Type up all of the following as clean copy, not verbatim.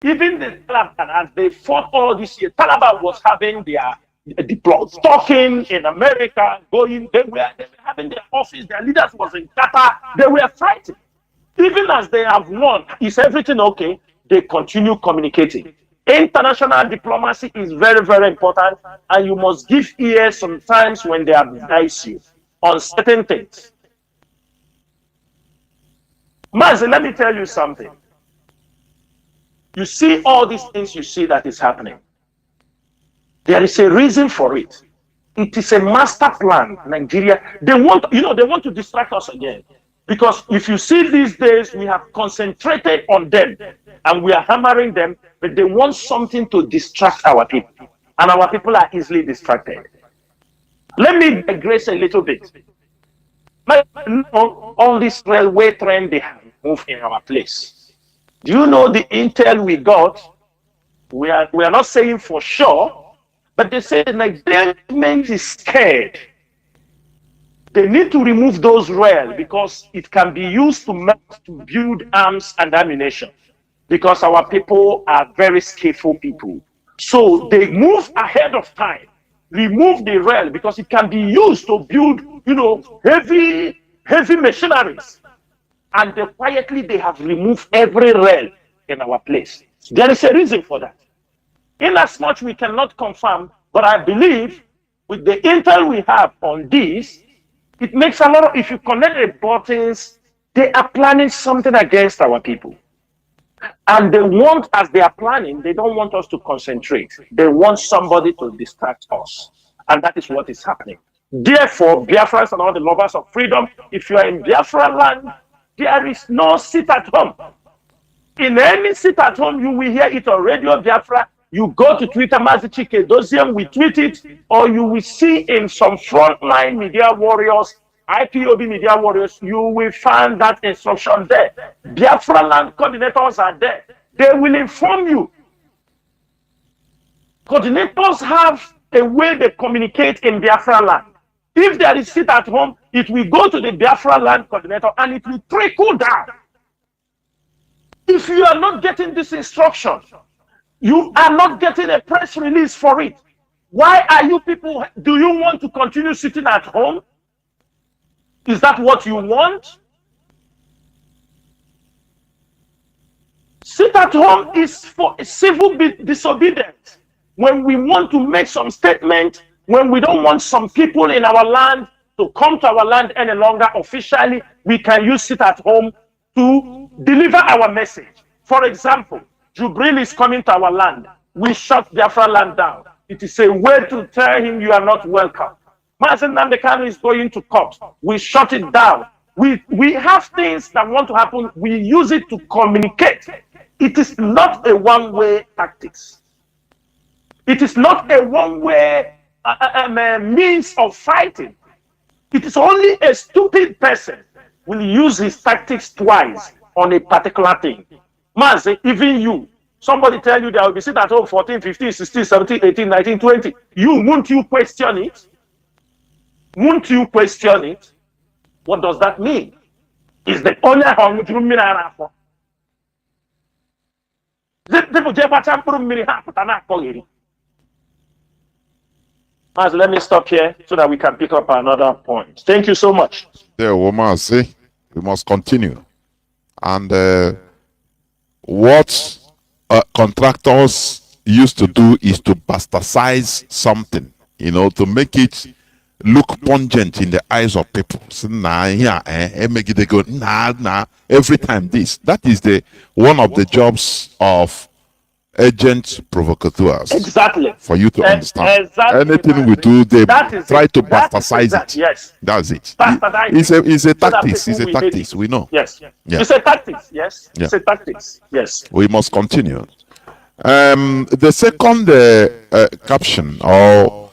Even the Taliban, as they fought all this year, Taliban was having their deployed, talking in America, going, they were having their office, their leaders was in Qatar, they were fighting. Even as they have won, is everything okay? They continue communicating. International diplomacy is very, very important, and you must give ear sometimes when they advise you on certain things. Mazi, let me tell you something. You see all these things you see that is happening. There is a reason for it. It is a master plan. Nigeria, they want to distract us again. Because if you see these days, we have concentrated on them and we are hammering them, but they want something to distract our people. And our people are easily distracted. Let me digress a little bit. All this railway train they have moved in our place. Do you know the intel we got? We are not saying for sure, but they say the Nigerian government is scared. They need to remove those rails because it can be used to build arms and ammunition. Because our people are very skillful people. So they move ahead of time, remove the rail because it can be used to build, heavy machineries. And they have removed every rail in our place. There is a reason for that. Inasmuch we cannot confirm, but I believe with the intel we have on this, it makes a lot of, if you connect the buttons, they are planning something against our people. And they want, as they are planning, they don't want us to concentrate. They want somebody to distract us. And that is what is happening. Therefore, Biafrans and all the lovers of freedom, if you are in Biafra land, there is no sit at home. In any sit at home, you will hear it on Radio Biafra. You go to Twitter, MAZI Chike Doziem, we tweet it, or you will see in some frontline media warriors, IPOB media warriors, you will find that instruction there. Biafra land coordinators are there. They will inform you. Coordinators have a way they communicate in Biafra land. If there is sit at home, it will go to the Biafra land coordinator and it will trickle down. If you are not getting this instruction, you are not getting a press release for it. Why are you people, do you want to continue sitting at home? Is that what you want? Sit at home is for civil disobedience. When we want to make some statement, when we don't want some people in our land to come to our land any longer officially, we can use sit at home to deliver our message. For example, Jubril is coming to our land. We shut Biafra land down. It is a way to tell him you are not welcome. Mazen Nandekano is going to court. We shut it down. We have things that want to happen. We use it to communicate. It is not a one-way tactics. It is not a one-way means of fighting. It is only a stupid person will use his tactics twice on a particular thing. Mazi, even you, somebody tell you there will be sit at home 14, 15, 16, 17, 18, 19, 20. Won't you question it? Won't you question it? What does that mean? Is the only let me stop here so that we can pick up another point. Thank you so much. Yeah, Womazi, we must continue. And what contractors used to do is to bastardize something, to make it look pungent in the eyes of people. So, they go, every time this. That is one of the jobs of agent provocateurs. Exactly. For you to understand. Exactly. Anything we do, they try to bastardize it. Yes. That's it. It's a tactics. It's a tactics. We know. Yes. Yeah. It's a tactics. Yes. Yeah. It's a tactics. Yes. We must continue. The second caption or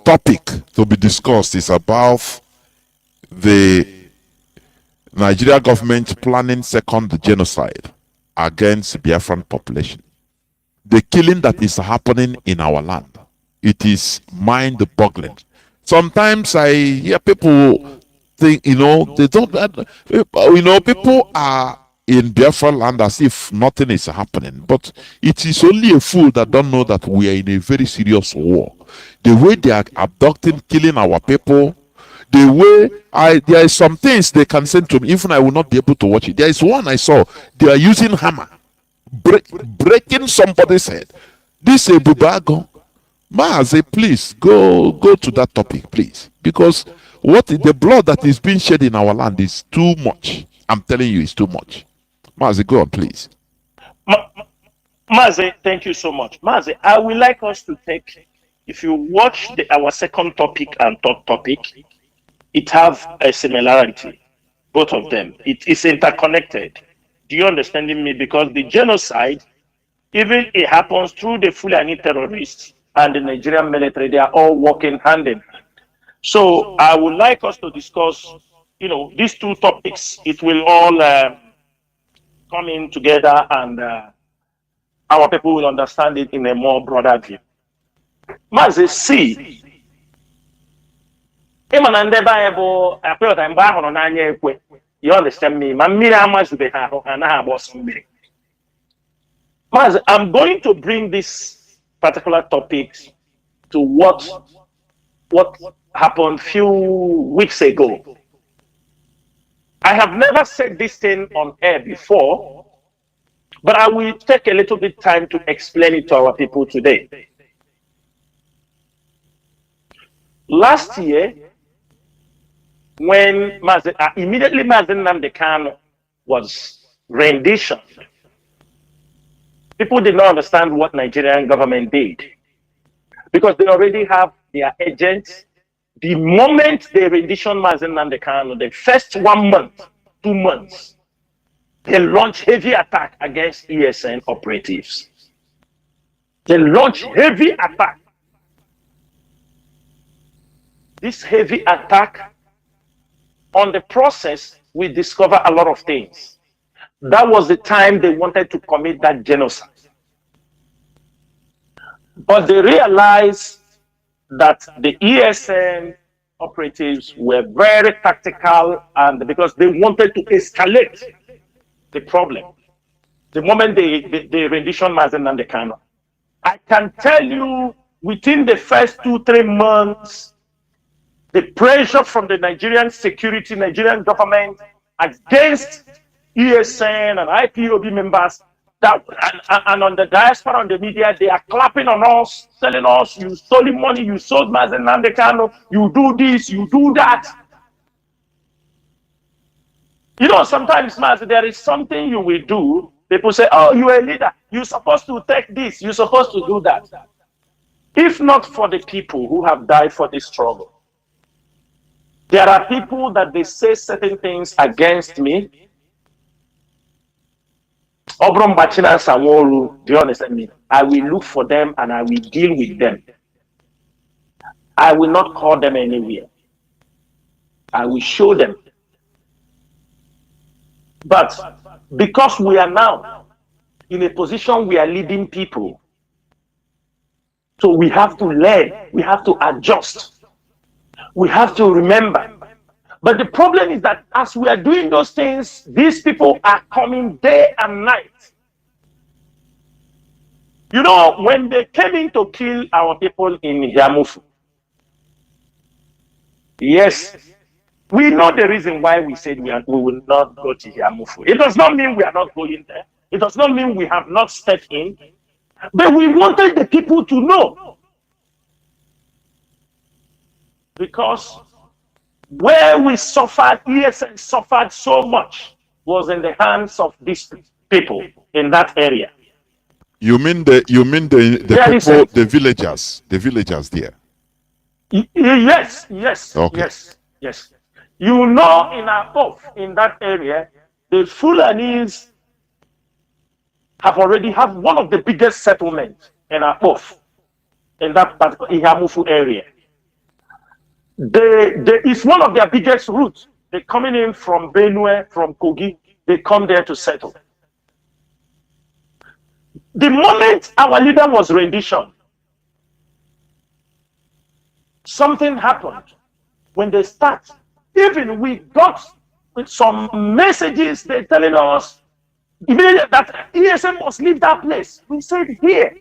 topic to be discussed is about the Nigeria government planning second genocide against Biafran population. The killing that is happening in our land, it is mind-boggling. Sometimes I hear people think, they don't, people are in Biafra land as if nothing is happening. But it is only a fool that don't know that we are in a very serious war. The way they are abducting, killing our people, the way there is some things they can send to me, even I will not be able to watch it. There is one I saw, they are using hammer, breaking somebody's head. This is Bubago. Mazi, please go to that topic, please. Because the blood that is being shed in our land is too much. I'm telling you, it's too much. Mazi, go on, please. Mazi, thank you so much. Mazi, I would like us to take, if you watch our second topic and third topic, it have a similarity, both of them. It is interconnected. Do you understand me? Because the genocide, even it happens through the Fulani terrorists and the Nigerian military, they are all working hand in hand. So I would like us to discuss, these two topics. It will all come in together, and our people will understand it in a more broader view. Mazi, see, you understand me? Mazi, I'm going to bring this particular topic to what happened few weeks ago. I have never said this thing on air before, but I will take a little bit time to explain it to our people today. Last year, when immediately Mazi Nnamdi Kanu was renditioned, people did not understand what Nigerian government did, because they already have their agents. The moment they rendition Mazi Nnamdi Kanu, the first 1 month, 2 months, they launch heavy attack against ESN operatives. They launch heavy attack. This heavy attack, on the process, we discover a lot of things. That was the time they wanted to commit that genocide. But they realized that the ESN operatives were very tactical, and because they wanted to escalate the problem. The moment they rendition Mazi Nnamdi Kanu, I can tell you, within the first 2-3 months, the pressure from the Nigerian government against ESN and IPOB members, and on the diaspora, on the media, they are clapping on us, telling us, you stole money, you sold Mazi Nnamdi Kanu, you do this, you do that. Sometimes, Mazi, there is something you will do. People say, oh, you're a leader, you're supposed to take this, you're supposed to do that. If not for the people who have died for this struggle, there are people that they say certain things against me. CHINASA, NWORU, do you understand me? I will look for them and I will deal with them. I will not call them anywhere. I will show them. But because we are now in a position we are leading people, so we have to learn, we have to adjust, we have to remember. But the problem is that as we are doing those things, these people are coming day and night. When they came in to kill our people in Yamufu, yes, we know the reason why we said we will not go to Yamufu. It does not mean we are not going there. It does not mean we have not stepped in. But we wanted the people to know. Because where we suffered, ESN suffered so much, was in the hands of these people in that area. You mean the people, the villagers there? Yes, yes, okay. yes. In in that area, the Fulanis have already have one of the biggest settlements in Apof, in that particular Ihamufu area. It's one of their biggest routes. They're coming in from Benue, from Kogi. They come there to settle. The moment our leader was renditioned, something happened. When they start, even we got some messages, they're telling us, Immediately that ESN must leave that place. We said here,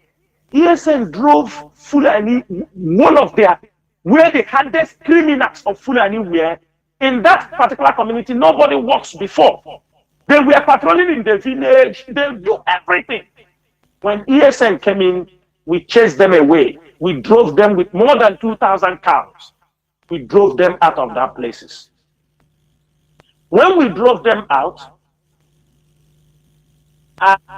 ESN drove Fulani, one of their, where the hardest criminals of Fulani were in that particular community. Nobody works before. They were patrolling in the village. They do everything. When ESN came in, we chased them away. We drove them with more than 2,000 cows. We drove them out of that places. When we drove them out,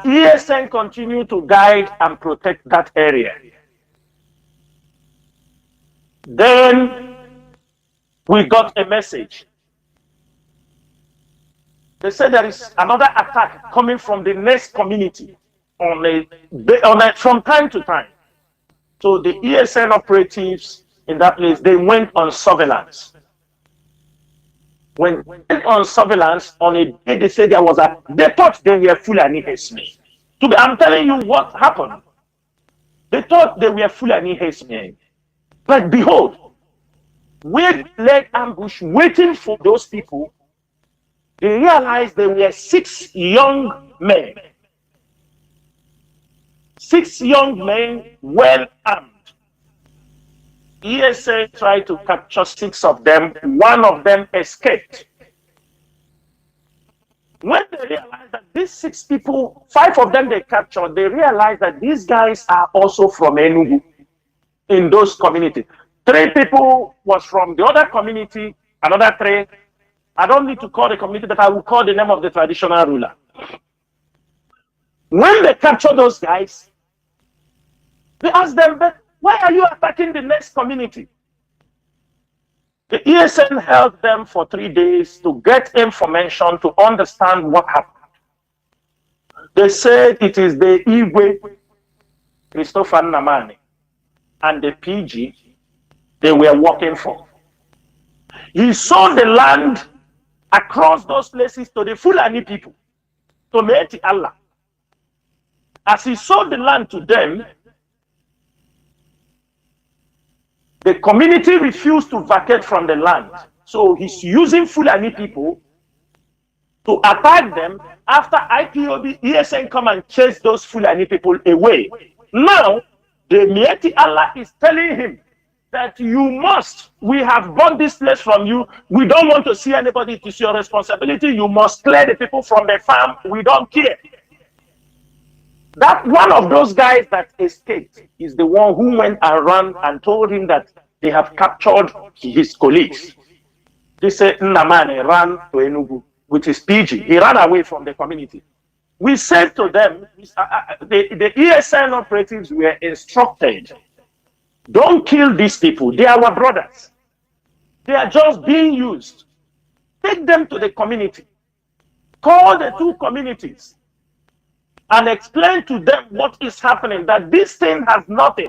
ESN continued to guide and protect that area. Then we got a message. They said there is another attack coming from the next community from time to time. So the ESN operatives in that place, they went on surveillance. When they went on surveillance, on a day they said they thought they were Fulani herdsmen. I'm telling you what happened. They thought they were Fulani herdsmen. But behold, we led ambush waiting for those people. They realized there were 6 young men. 6 young men, well armed. ESA tried to capture 6 of them. 1 of them escaped. When they realized that these 6 people, 5 of them they captured, they realized that these guys are also from NWORU in those communities. 3 people was from the other community, another 3. I don't need to call the community, but I will call the name of the traditional ruler. When they captured those guys, they asked them, why are you attacking the next community? The ESN held them for 3 days to get information to understand what happened. They said it is the Igwe, Christopher Namani, and the PG they were working for. He sold the land across those places to the Fulani people, to Meeti Allah. As he sold the land to them, the community refused to vacate from the land. So he's using Fulani people to attack them. After IPOB, ESN come and chase those Fulani people away. Now, the Meeti Allah is telling him that we have bought this place from you. We don't want to see anybody. It is your responsibility. You must clear the people from the farm. We don't care. That one of those guys that escaped is the one who went around and told him that they have captured his colleagues. They said Nnamani ran to Enugu with his PG. He ran away from the community. We said to them, the ESN operatives were instructed, don't kill these people. They are our brothers. They are just being used. Take them to the community. Call the 2 communities and explain to them what is happening, that this thing has nothing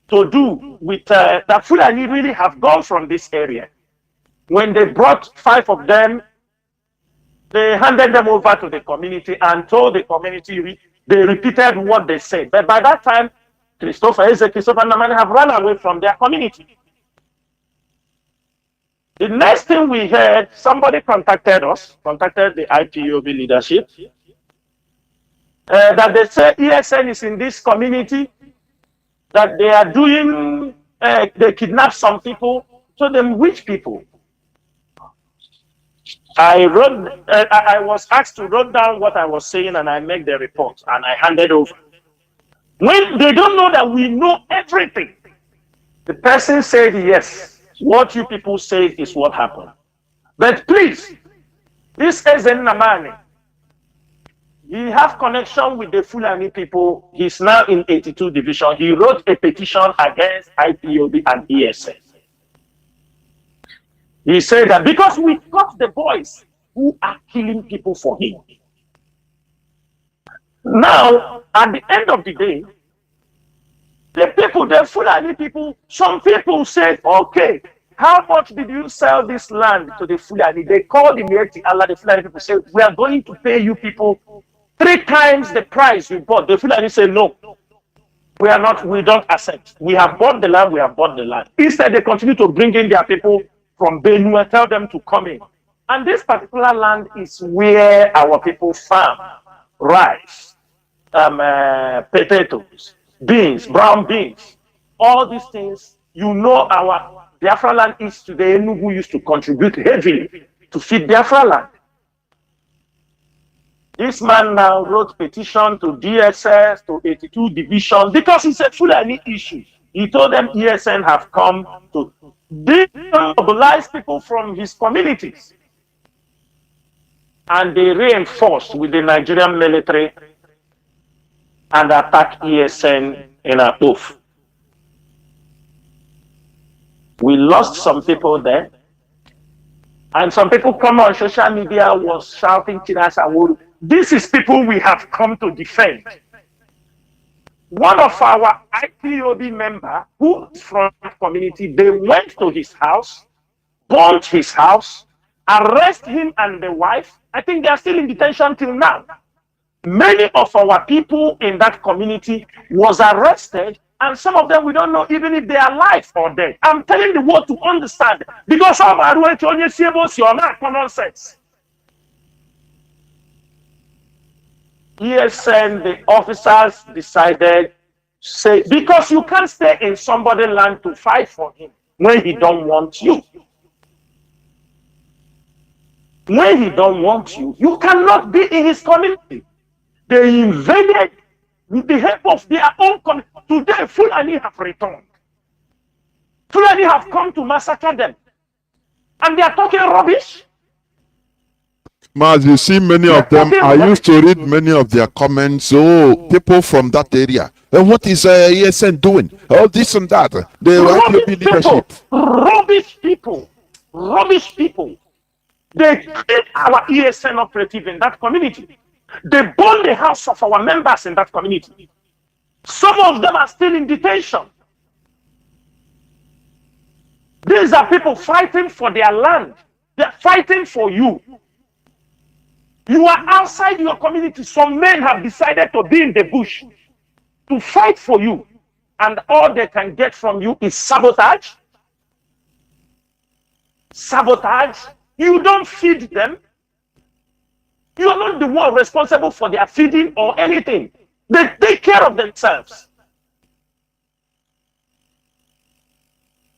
to do with that Fulani really have gone from this area. When they brought 5 of them, they handed them over to the community and told the community, they repeated what they said. But by that time, Christopher Namani have run away from their community. The next thing we heard, somebody contacted the IPOB leadership, that they say ESN is in this community, that they are doing, they kidnap some people. So then which people? I was asked to write down what I was saying and I make the report and I handed over. When they don't know that we know everything, the person said, yes, what you people say is what happened. But please, this is Nnamani. He has connection with the Fulani people. He's now in 82 division. He wrote a petition against IPOB and ESN. He said that because we got the boys who are killing people for him. Now, at the end of the day, the people, the Fulani people, some people said, okay, how much did you sell this land to the Fulani? They called the Meeti Allah, the Fulani people said, we are going to pay you people 3 times the price you bought. The Fulani said, no, we don't accept. We have bought the land, we have bought the land. Instead, they continue to bring in their people from Benue, tell them to come in. And this particular land is where our people farm rice, potatoes, beans, brown beans, all these things. You know, our Biafra land is today. Enugu used to contribute heavily to feed Biafra land. This man now wrote petition to DSS, to 82 division, because it's a Fulani issue. He told them ESN have come to demobilize people from his communities. And they reinforced with the Nigerian military and attacked ESN in a oof. We lost some people there. And some people come on social media was shouting CHINASA NWORU. This is people we have come to defend. One of our IPOB member who is from the community, they went to his house, burnt his house, arrest him and the wife. I think they are still in detention till now. Many of our people in that community was arrested, and some of them we don't know even if they are alive or dead. I'm telling the world to understand, because some are going to only see about your common sense. ESN, the officers decided, say, because you can't stay in somebody's land to fight for him when he don't want you. When he don't want you, you cannot be in his community. They invaded with the help of their own community. Today, Fulani have returned. Fulani have come to massacre them. And they are talking rubbish. Maz, you see many of them, I used to read many of their comments. Oh, people from that area. What is ESN doing? Oh, this and that. They Rubbish be leadership. Rubbish people. Rubbish people. They killed our ESN operative in that community. They burned the house of our members in that community. Some of them are still in detention. These are people fighting for their land. They're fighting for you. You are outside your community. Some men have decided to be in the bush to fight for you. And all they can get from you is sabotage. Sabotage. You don't feed them. You are not the one responsible for their feeding or anything. They take care of themselves.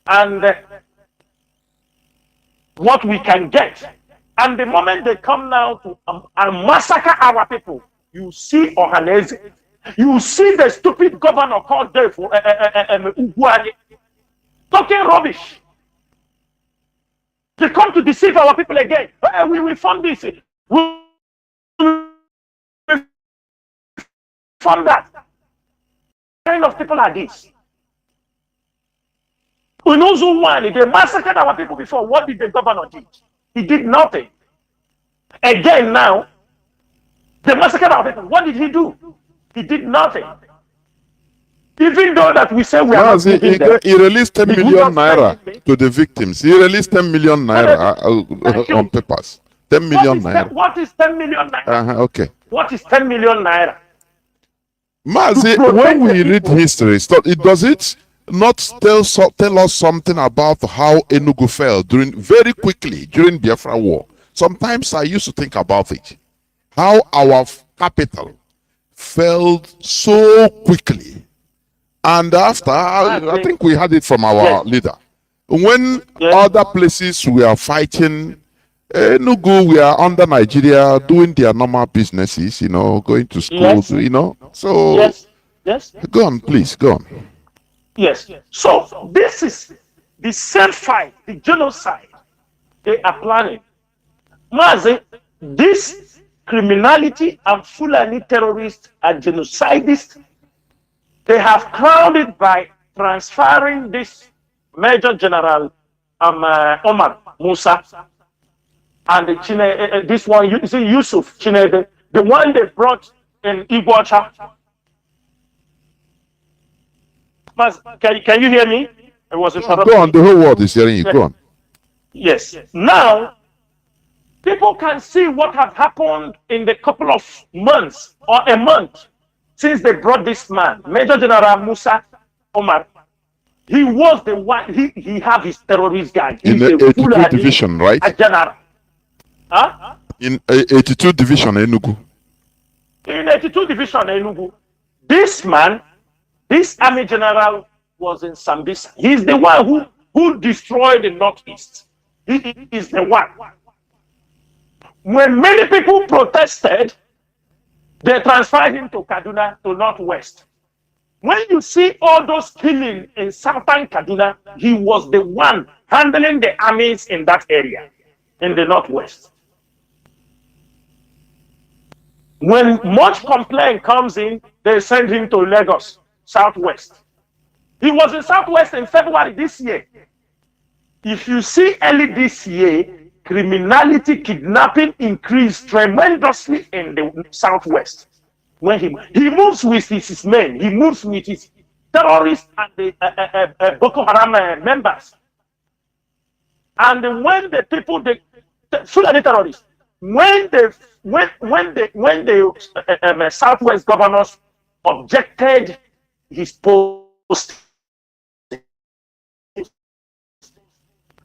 And what we can get. And the moment they come now to massacre our people, you see Ohaneze, you see the stupid governor called there for talking rubbish. They come to deceive our people again. Hey, we will fund this. We will fund that. What kind of people are these? We know Zuwani, they massacred our people before. What did the governor do? He did nothing. Again now, they massacred our people. What did he do? He did nothing. Even though that we say we are not giving them, he released 10 million naira to the victims. He released 10 million naira on papers. 10 million naira. What is 10 million naira? Okay. What is 10 million naira? Mazi, when we read history, does it not tell us something about how Enugu fell very quickly during the Biafra War? Sometimes I used to think about it. How our capital fell so quickly. And after, I think we had it from our leader. When other places we are fighting, Enugu, we are under Nigeria doing their normal businesses, going to schools, So, yes. Go on, please, go on. Yes. So, this is the same fight, the genocide they are planning. Mazi, this criminality and Fulani terrorists and genocidists, they have crowned it by transferring this Major General Omar Musa and this one, Yusuf Chinede, the one they brought in Iguacha. Can you hear me? It was go on, the whole world is hearing you. Go on. Yes. Now, people can see what have happened in the couple of months or a month since they brought this man, Major General Musa Omar. He was the one, he have his terrorist gang. In the 82 division, right? A general. Huh? In 82 Division Enugu. In 82 Division Enugu, this man, this army general was in Sambisa. He's the one who destroyed the Northeast. He is the one. When many people protested, they transferred him to Kaduna, to Northwest. When you see all those killing in southern Kaduna, he was the one handling the armies in that area, in the Northwest. When much complaint comes in, they send him to Lagos, Southwest. He was in Southwest in February this year. If you see early this year, criminality, kidnapping increased tremendously in the Southwest. When he moves with his men, he moves with his terrorists and the Boko Haram members. And when the people, the Fulani terrorists, when the Southwest governors objected his post,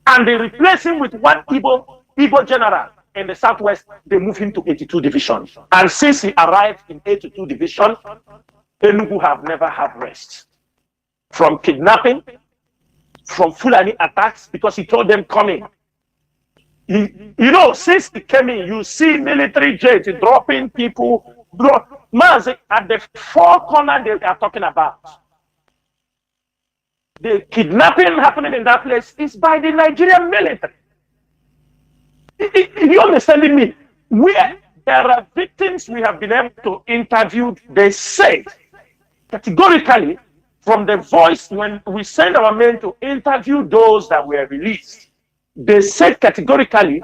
and they replaced him with one Igbo general in the Southwest, they moved him to 82 Division. And since he arrived in 82 Division, Enugu have never had rest. From kidnapping, from Fulani attacks, because he told them coming. You know, since he came in, you see military jets dropping people. MAZI, at the four corners they are talking about. The kidnapping happening in that place is by the Nigerian military. You understanding me? Where there are victims we have been able to interview, they say categorically from the voice, when we send our men to interview those that were released, they said categorically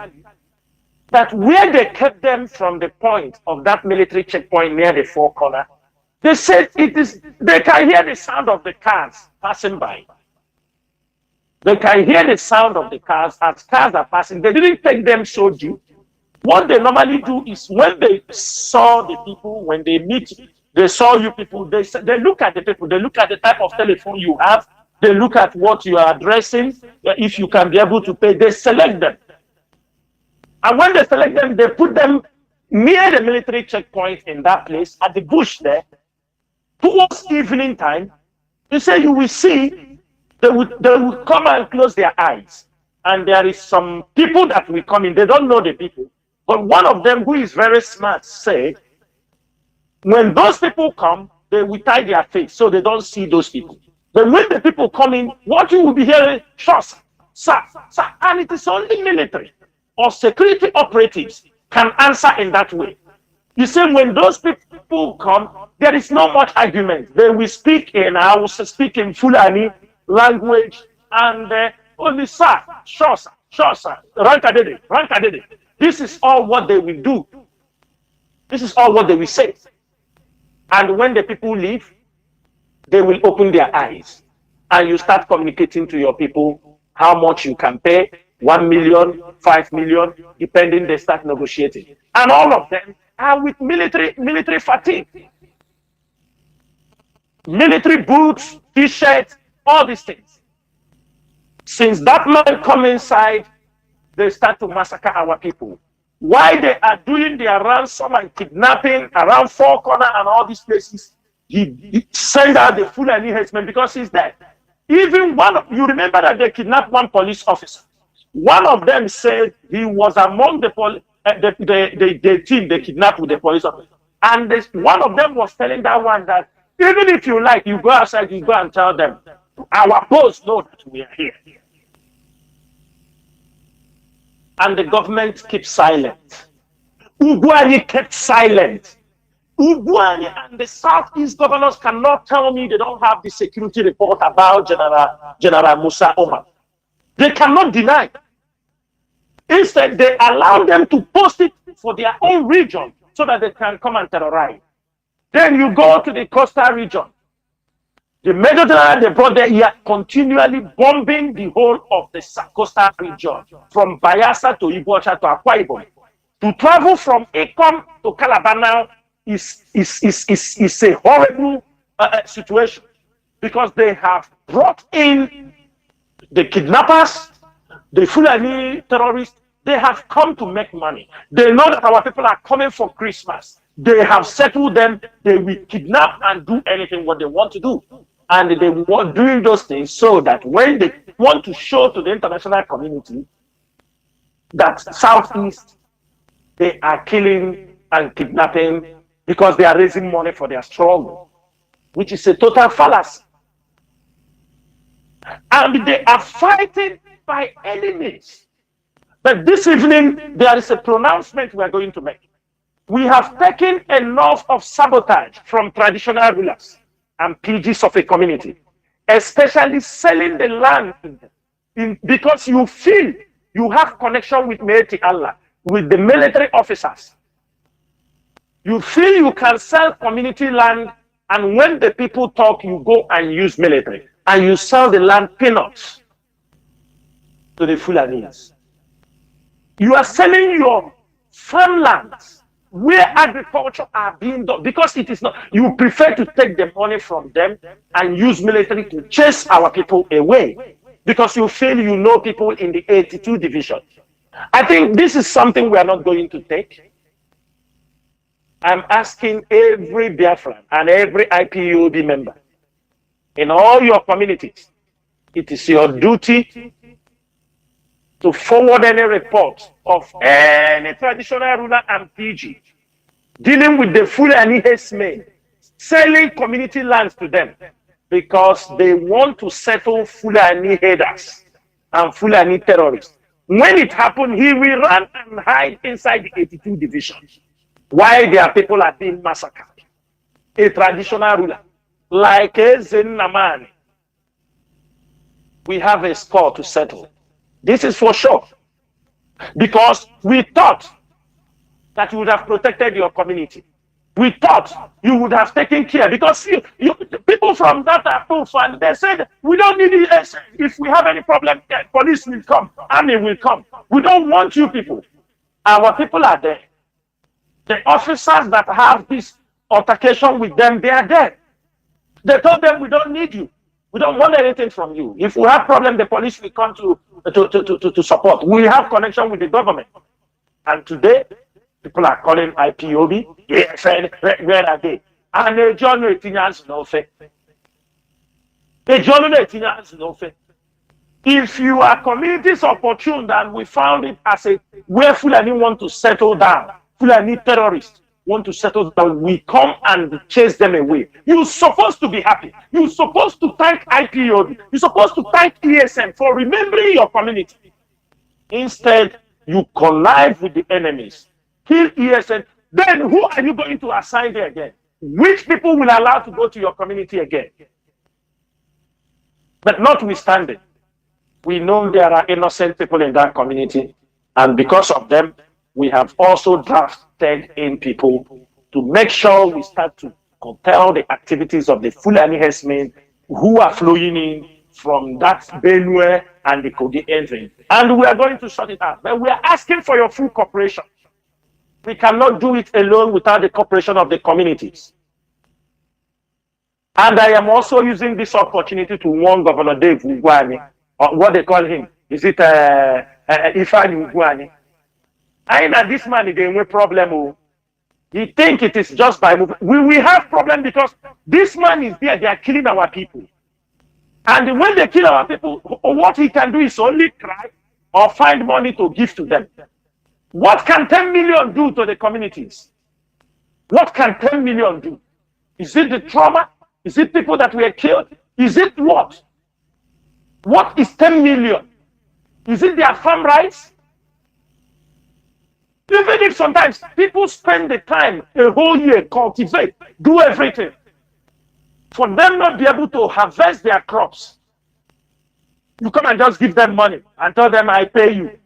that where they kept them from the point of that military checkpoint near the four corner, they said they can hear the sound of the cars passing by. They can hear the sound of the cars as cars are passing. They didn't take them so deep. What they normally do is when they saw the people, when they meet, they saw you people, they look at the people, they look at the type of telephone you have, they look at what you are addressing, if you can be able to pay, they select them. And when they select them, they put them near the military checkpoint in that place, at the bush there. Towards evening time, you say you will see, they will come and close their eyes. And there is some people that will come in, they don't know the people. But one of them who is very smart said, when those people come, they will tie their face so they don't see those people. But when the people come in, what you will be hearing, shots, sir, and it is only military or security operatives can answer in that way. You see, when those people come, there is no much argument. They will speak in Hausa, speak in Fulani language, and only sir, sure sir, rankadede. This is all what they will do. This is all what they will say. And when the people leave, they will open their eyes. And you start communicating to your people how much you can pay, 1 million, 5 million, depending, they start negotiating. And all of them are with military fatigue. Military boots, t-shirts, all these things. Since that man come inside, they start to massacre our people. Why they are doing their ransom and kidnapping around Four Corner and all these places, he send out the Fulani headsman because he's dead. Even you remember that they kidnapped one police officer. One of them said he was among the team they kidnapped with the police officer. And one of them was telling that one that even if you like, you go outside, you go and tell them, our post know that we are here. And the government keeps silent. Ugwuanyi kept silent. Ugwuanyi and the Southeast governors cannot tell me they don't have the security report about General Musa Omar. They cannot deny. Instead, they allow them to post it for their own region so that they can come and terrorize. Then you go to the coastal region. The Major General they brought there here continually bombing the whole of the coastal region, from Bayelsa to Ibocha to Akwa Ibom. To travel from Ekom to Calabar now is a horrible situation, because they have brought in the kidnappers, the Fulani terrorists, They have come to make money. They know that our people are coming for Christmas. They have settled them. They will kidnap and do anything what they want to do. And they want doing those things so that when they want to show to the international community that Southeast, they are killing and kidnapping because they are raising money for their struggle, which is a total fallacy. And they are fighting by any means. But this evening, there is a pronouncement we are going to make. We have taken enough of sabotage from traditional rulers and PGs of a community, especially selling the land because you feel you have connection with Meiti Allah, with the military officers. You feel you can sell community land, and when the people talk, you go and use military, and you sell the land peanuts to the Fulanis. You are selling your farmlands where agriculture are being done because it is not. You prefer to take the money from them and use military to chase our people away because you feel you know people in the 82 division. I think this is something we are not going to take. I'm asking every Biafran and every IPOB member in all your communities, it is your duty to forward any report of any traditional ruler and PG dealing with the Fulani herdsmen, selling community lands to them because they want to settle Fulani headers and Fulani terrorists. When it happened, he will run and hide inside the 82 division while their people are being massacred. A traditional ruler like Zenamani, we have a score to settle. This is for sure. Because we thought that you would have protected your community. We thought you would have taken care because people from that are proof and they said, we don't need it. If we have any problem, police will come, army will come. We don't want you people. Our people are there. The officers that have this altercation with them, they are there. They told them, we don't need you. We don't want anything from you. If we have problem, the police will come to support. We have connection with the government. And today, people are calling IPOB. Yes, where are they? And a journal no fair. A journal no fair. If you are communities opportune and we found it as a where Fulani want to settle down, Fulani terrorists want to settle down, we come and chase them away. You're supposed to be happy. You're supposed to thank IPOB. You're supposed to thank ESM for remembering your community. Instead, you connive with the enemies. Kill ESM. Then who are you going to assign there again? Which people will allow to go to your community again? But notwithstanding, we know there are innocent people in that community, and because of them, we have also drafted in people to make sure we start to curtail the activities of the Fulani herdsmen who are flowing in from that Benue and the Kogi entry. And we are going to sort it out. But we are asking for your full cooperation. We cannot do it alone without the cooperation of the communities. And I am also using this opportunity to warn Governor Dave Ugwani, or what they call him. Is it Ifeanyi Ugwani? I know this man is a problem. He think it is just by moving. We have problem because this man is there. They are killing our people. And when they kill our people, what he can do is only cry or find money to give to them. What can 10 million do to the communities? What can 10 million do? Is it the trauma? Is it people that were killed? Is it what? What is 10 million? Is it their farm rights? Even if sometimes people spend the time, a whole year, cultivate, do everything, for them not be able to harvest their crops, you come and just give them money and tell them, I pay you.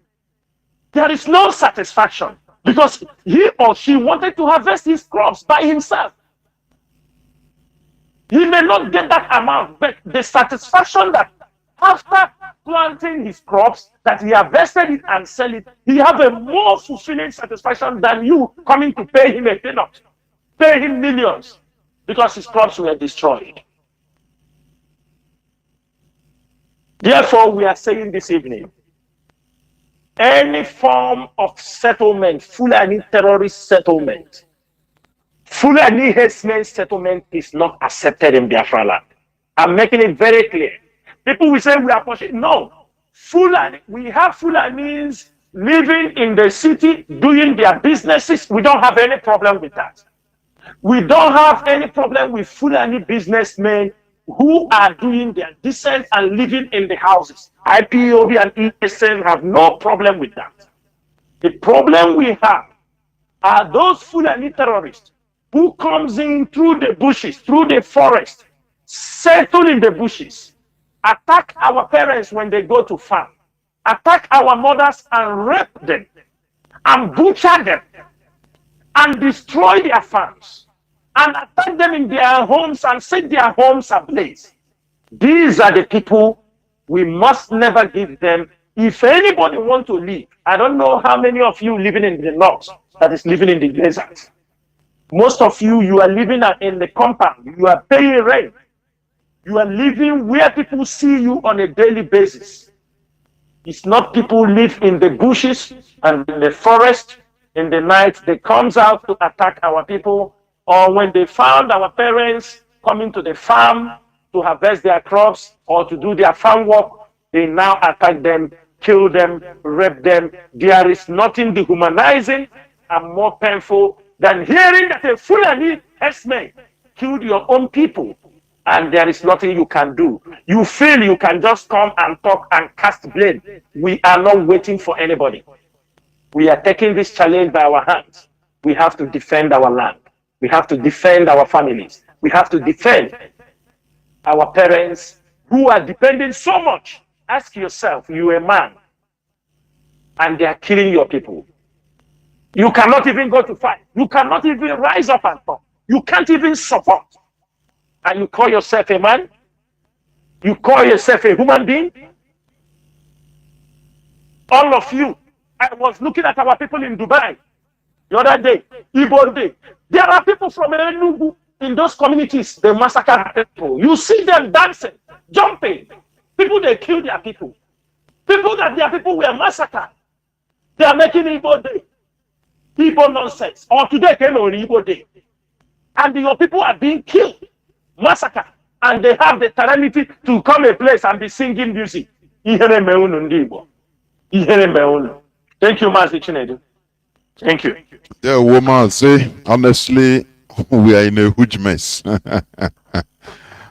There is no satisfaction because he or she wanted to harvest his crops by himself. He may not get that amount, but the satisfaction that after planting his crops, that he harvested it and sell it, he have a more fulfilling satisfaction than you coming to pay him a peanut, pay him millions because his crops were destroyed. Therefore, we are saying this evening, any form of settlement, Fulani terrorist settlement, Fulani herdsmen settlement is not accepted in Biafra land. I'm making it very clear. People will say we are pushing. No. Fulani, we have Fulanis living in the city, doing their businesses. We don't have any problem with that. We don't have any problem with Fulani businessmen who are doing their descent and living in the houses. IPOB and ESN have no problem with that. The problem we have are those Fulani terrorists who comes in through the bushes, through the forest, settle in the bushes, attack our parents when they go to farm, attack our mothers and rape them, and butcher them, and destroy their farms, and attack them in their homes and set their homes ablaze. These are the people we must never give them. If anybody wants to live, I don't know how many of you living in the north that is living in the desert. Most of you, you are living in the compound. You are paying rent. You are living where people see you on a daily basis. It's not people who live in the bushes and in the forest. In the night, they comes out to attack our people. Or when they found our parents coming to the farm to harvest their crops or to do their farm work, they now attack them, kill them, rape them. There is nothing dehumanizing and more painful than hearing that a Fulani herdsman killed your own people and there is nothing you can do. You feel you can just come and talk and cast blame. We are not waiting for anybody. We are taking this challenge by our hands. We have to defend our land. We have to defend our families. We have to defend our parents who are depending so much. Ask yourself, you're a man and they are killing your people. You cannot even go to fight. You cannot even rise up and talk. You can't even support. And you call yourself a man? You call yourself a human being? All of you. I was looking at our people in Dubai the other day, Igbo Day. There are people from Enugu in those communities, they massacre people. You see them dancing, jumping. People, they kill their people. People that their people were massacred. They are making Igbo Day. Igbo nonsense. Or today came on Igbo Day. And your people are being killed, massacred. And they have the temerity to come a place and be singing music. Thank you, MAZI Chinedu. Thank you. Yeah, woman, say, honestly, we are in a huge mess.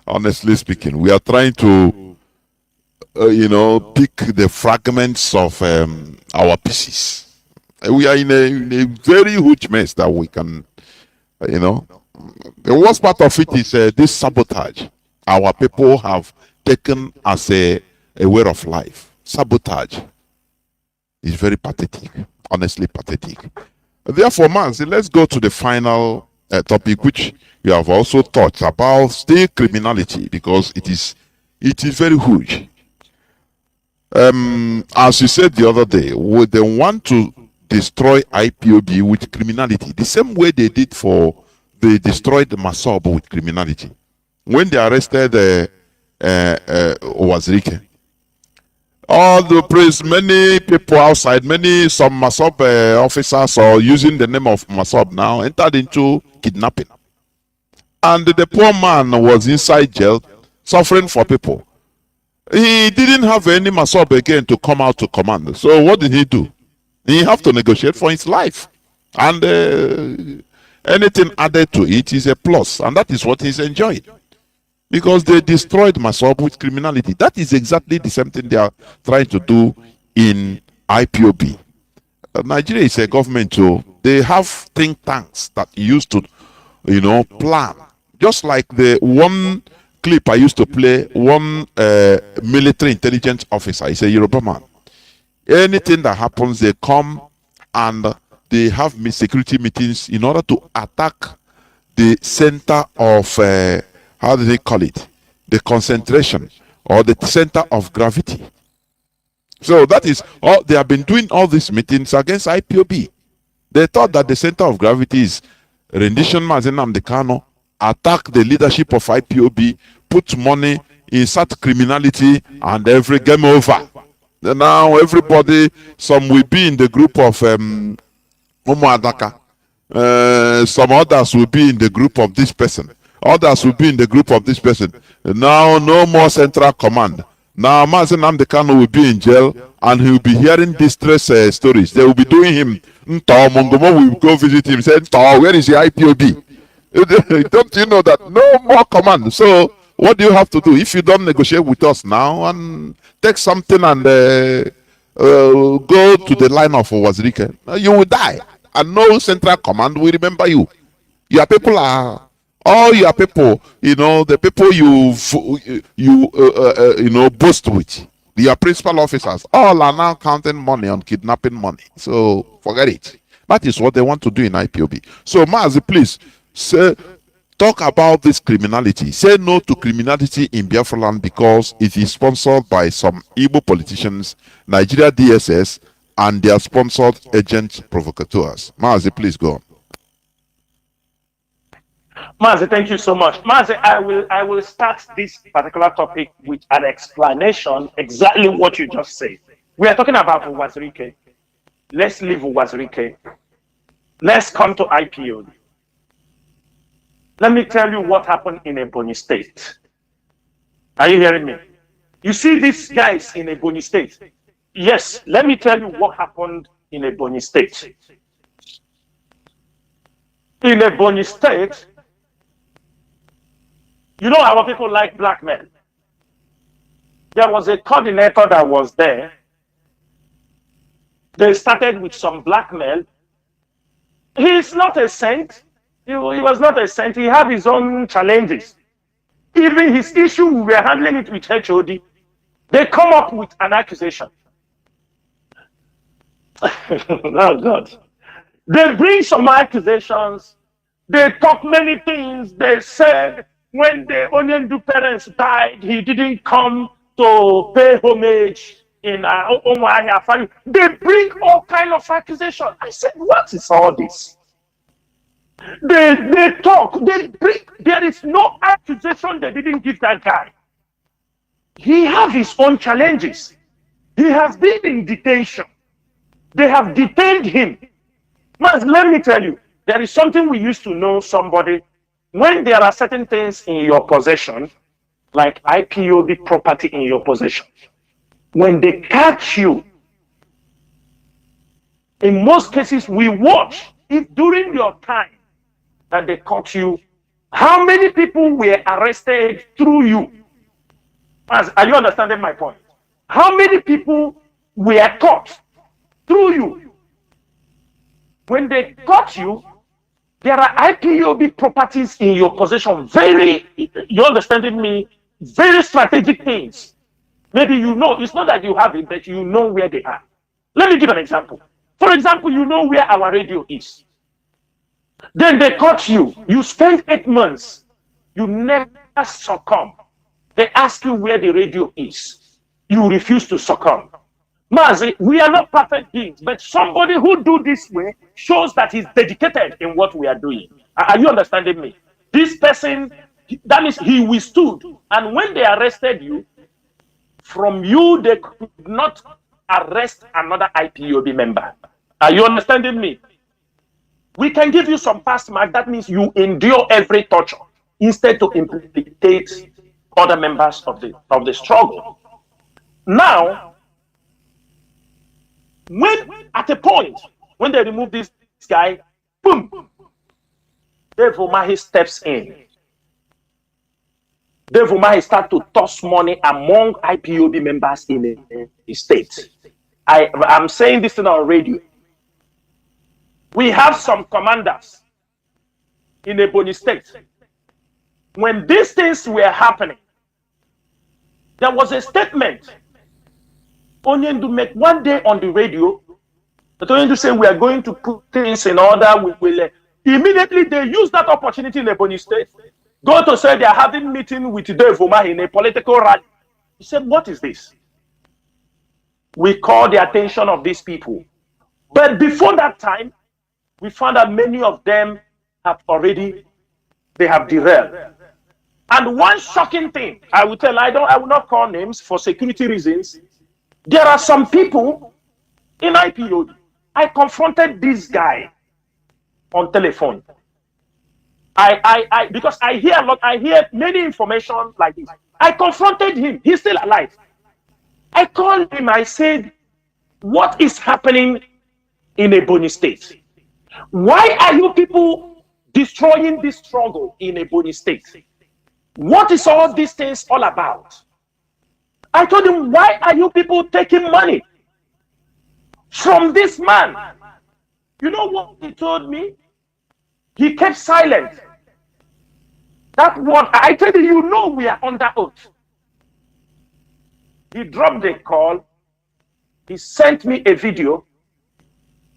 Honestly speaking, we are trying to, pick the fragments of our pieces. We are in a very huge mess that we can, the worst part of it is this sabotage our people have taken as a way of life. Sabotage is very pathetic, honestly pathetic. Therefore, MAZI, let's go to the final topic, which you have also touched about, state criminality, because it is very huge. As you said the other day, they want to destroy IPOB with criminality, the same way they destroyed Masob with criminality. When they arrested Wazirike, all the praise, many people outside, some Masob officers are using the name of Masob now, entered into kidnapping. And the poor man was inside jail, suffering for people. He didn't have any Masob again to come out to command. So what did he do? He have to negotiate for his life. And anything added to it is a plus. And that is what he's enjoying. Because they destroyed Masob with criminality. That is exactly the same thing they are trying to do in IPOB. Nigeria is a government, so they have think tanks that used to, plan. Just like the one clip I used to play, one military intelligence officer, he's a Yoruba man. Anything that happens, they come and they have security meetings in order to attack the center of, how do they call it? The concentration or the center of gravity. So that is all. They have been doing all these meetings against IPOB. They thought that the center of gravity is rendition Mazenam Dekano, attack the leadership of IPOB, put money, insert criminality, and every game over. Now everybody, some will be in the group of Umu Adaka. Some others will be in the group of this person. Others will be in the group of this person. Now, no more central command. Now, Mazi Nnamdi Kanu will be in jail and he will be hearing distress stories. They will be doing him. Mongomo will go visit him. Say, where is the IPOB? Don't you know that no more command? So, what do you have to do if you don't negotiate with us now and take something and go to the line of Wazirike? You will die, and no central command will remember you. Your people are all your people. You know the people you boast with. Your principal officers all are now counting money on kidnapping money. So forget it. That is what they want to do in IPOB. So Mazi, please say, talk about this criminality. Say no to criminality in Biafra land because it is sponsored by some Igbo politicians, Nigeria DSS, and their sponsored agent provocateurs. Mazi, please go on. Mazi, thank you so much. Mazi, I will start this particular topic with an explanation exactly what you just said. We are talking about Wazirike. Let's leave Wazirike. Let's come to IPOB. Let me tell you what happened in Ebonyi State. Are you hearing me? You see these guys in Ebonyi State? Yes, let me tell you what happened in Ebonyi State. In Ebonyi State, you know our people like blackmail. There was a coordinator that was there. They started with some blackmail. He's not a saint. He was not a saint. He had his own challenges. Even his issue, we were handling it with HOD. They come up with an accusation. Oh God. They bring some accusations. They talk many things. They said when the Onyendu parents died, he didn't come to pay homage in Umuahia family. They bring all kind of accusations. I said, what is all this? They talk, they bring, there is no accusation they didn't give that guy. He has his own challenges. He has been in detention. They have detained him. But let me tell you, there is something we used to know somebody. When there are certain things in your possession, like IPOB property in your possession, when they catch you, in most cases, we watch if during your time that they caught you, how many people were arrested through you? Are you understanding my point? How many people were caught through you? When they caught you, there are IPOB properties in your possession. Very, you understanding me? Very strategic things. Maybe you know, it's not that you have it, but you know where they are. Let me give an example. For example, you know where our radio is. Then they caught you. You spent 8 months. You never succumb. They ask you where the radio is. You refuse to succumb. Mazi, we are not perfect beings, but somebody who do this way shows that he's dedicated in what we are doing. Are you understanding me? This person, that means he withstood. And when they arrested you, from you, they could not arrest another IPOB member. Are you understanding me? We can give you some pass mark. That means you endure every torture instead to implicate other members of the struggle. Now, when at a point when they remove this guy, boom, Dave Umahi steps in. Dave Umahi starts to toss money among IPOB members in the state. I'm saying this thing on radio. We have some commanders in Ebonyi State. When these things were happening, there was a statement Onyendu made one day on the radio. But Onyendu said, we are going to put things in order. We will. Immediately, they use that opportunity in Ebonyi State. Go to say they are having meeting with Dave Umahi in a political rally. He said, what is this? We call the attention of these people. But before that time, we found that many of them have already, they have derailed. And one shocking thing, I will tell, I will not call names for security reasons. There are some people in IPOB. I confronted this guy on telephone. Because I hear a lot, I hear many information like this. I confronted him. He's still alive. I called him. I said, what is happening in Ebonyi State? Why are you people destroying this struggle in Ebonyi State? What is all these things all about? I told him, why are you people taking money from this man? You know what he told me? He kept silent. That one, I tell you, you know we are under oath. He dropped the call. He sent me a video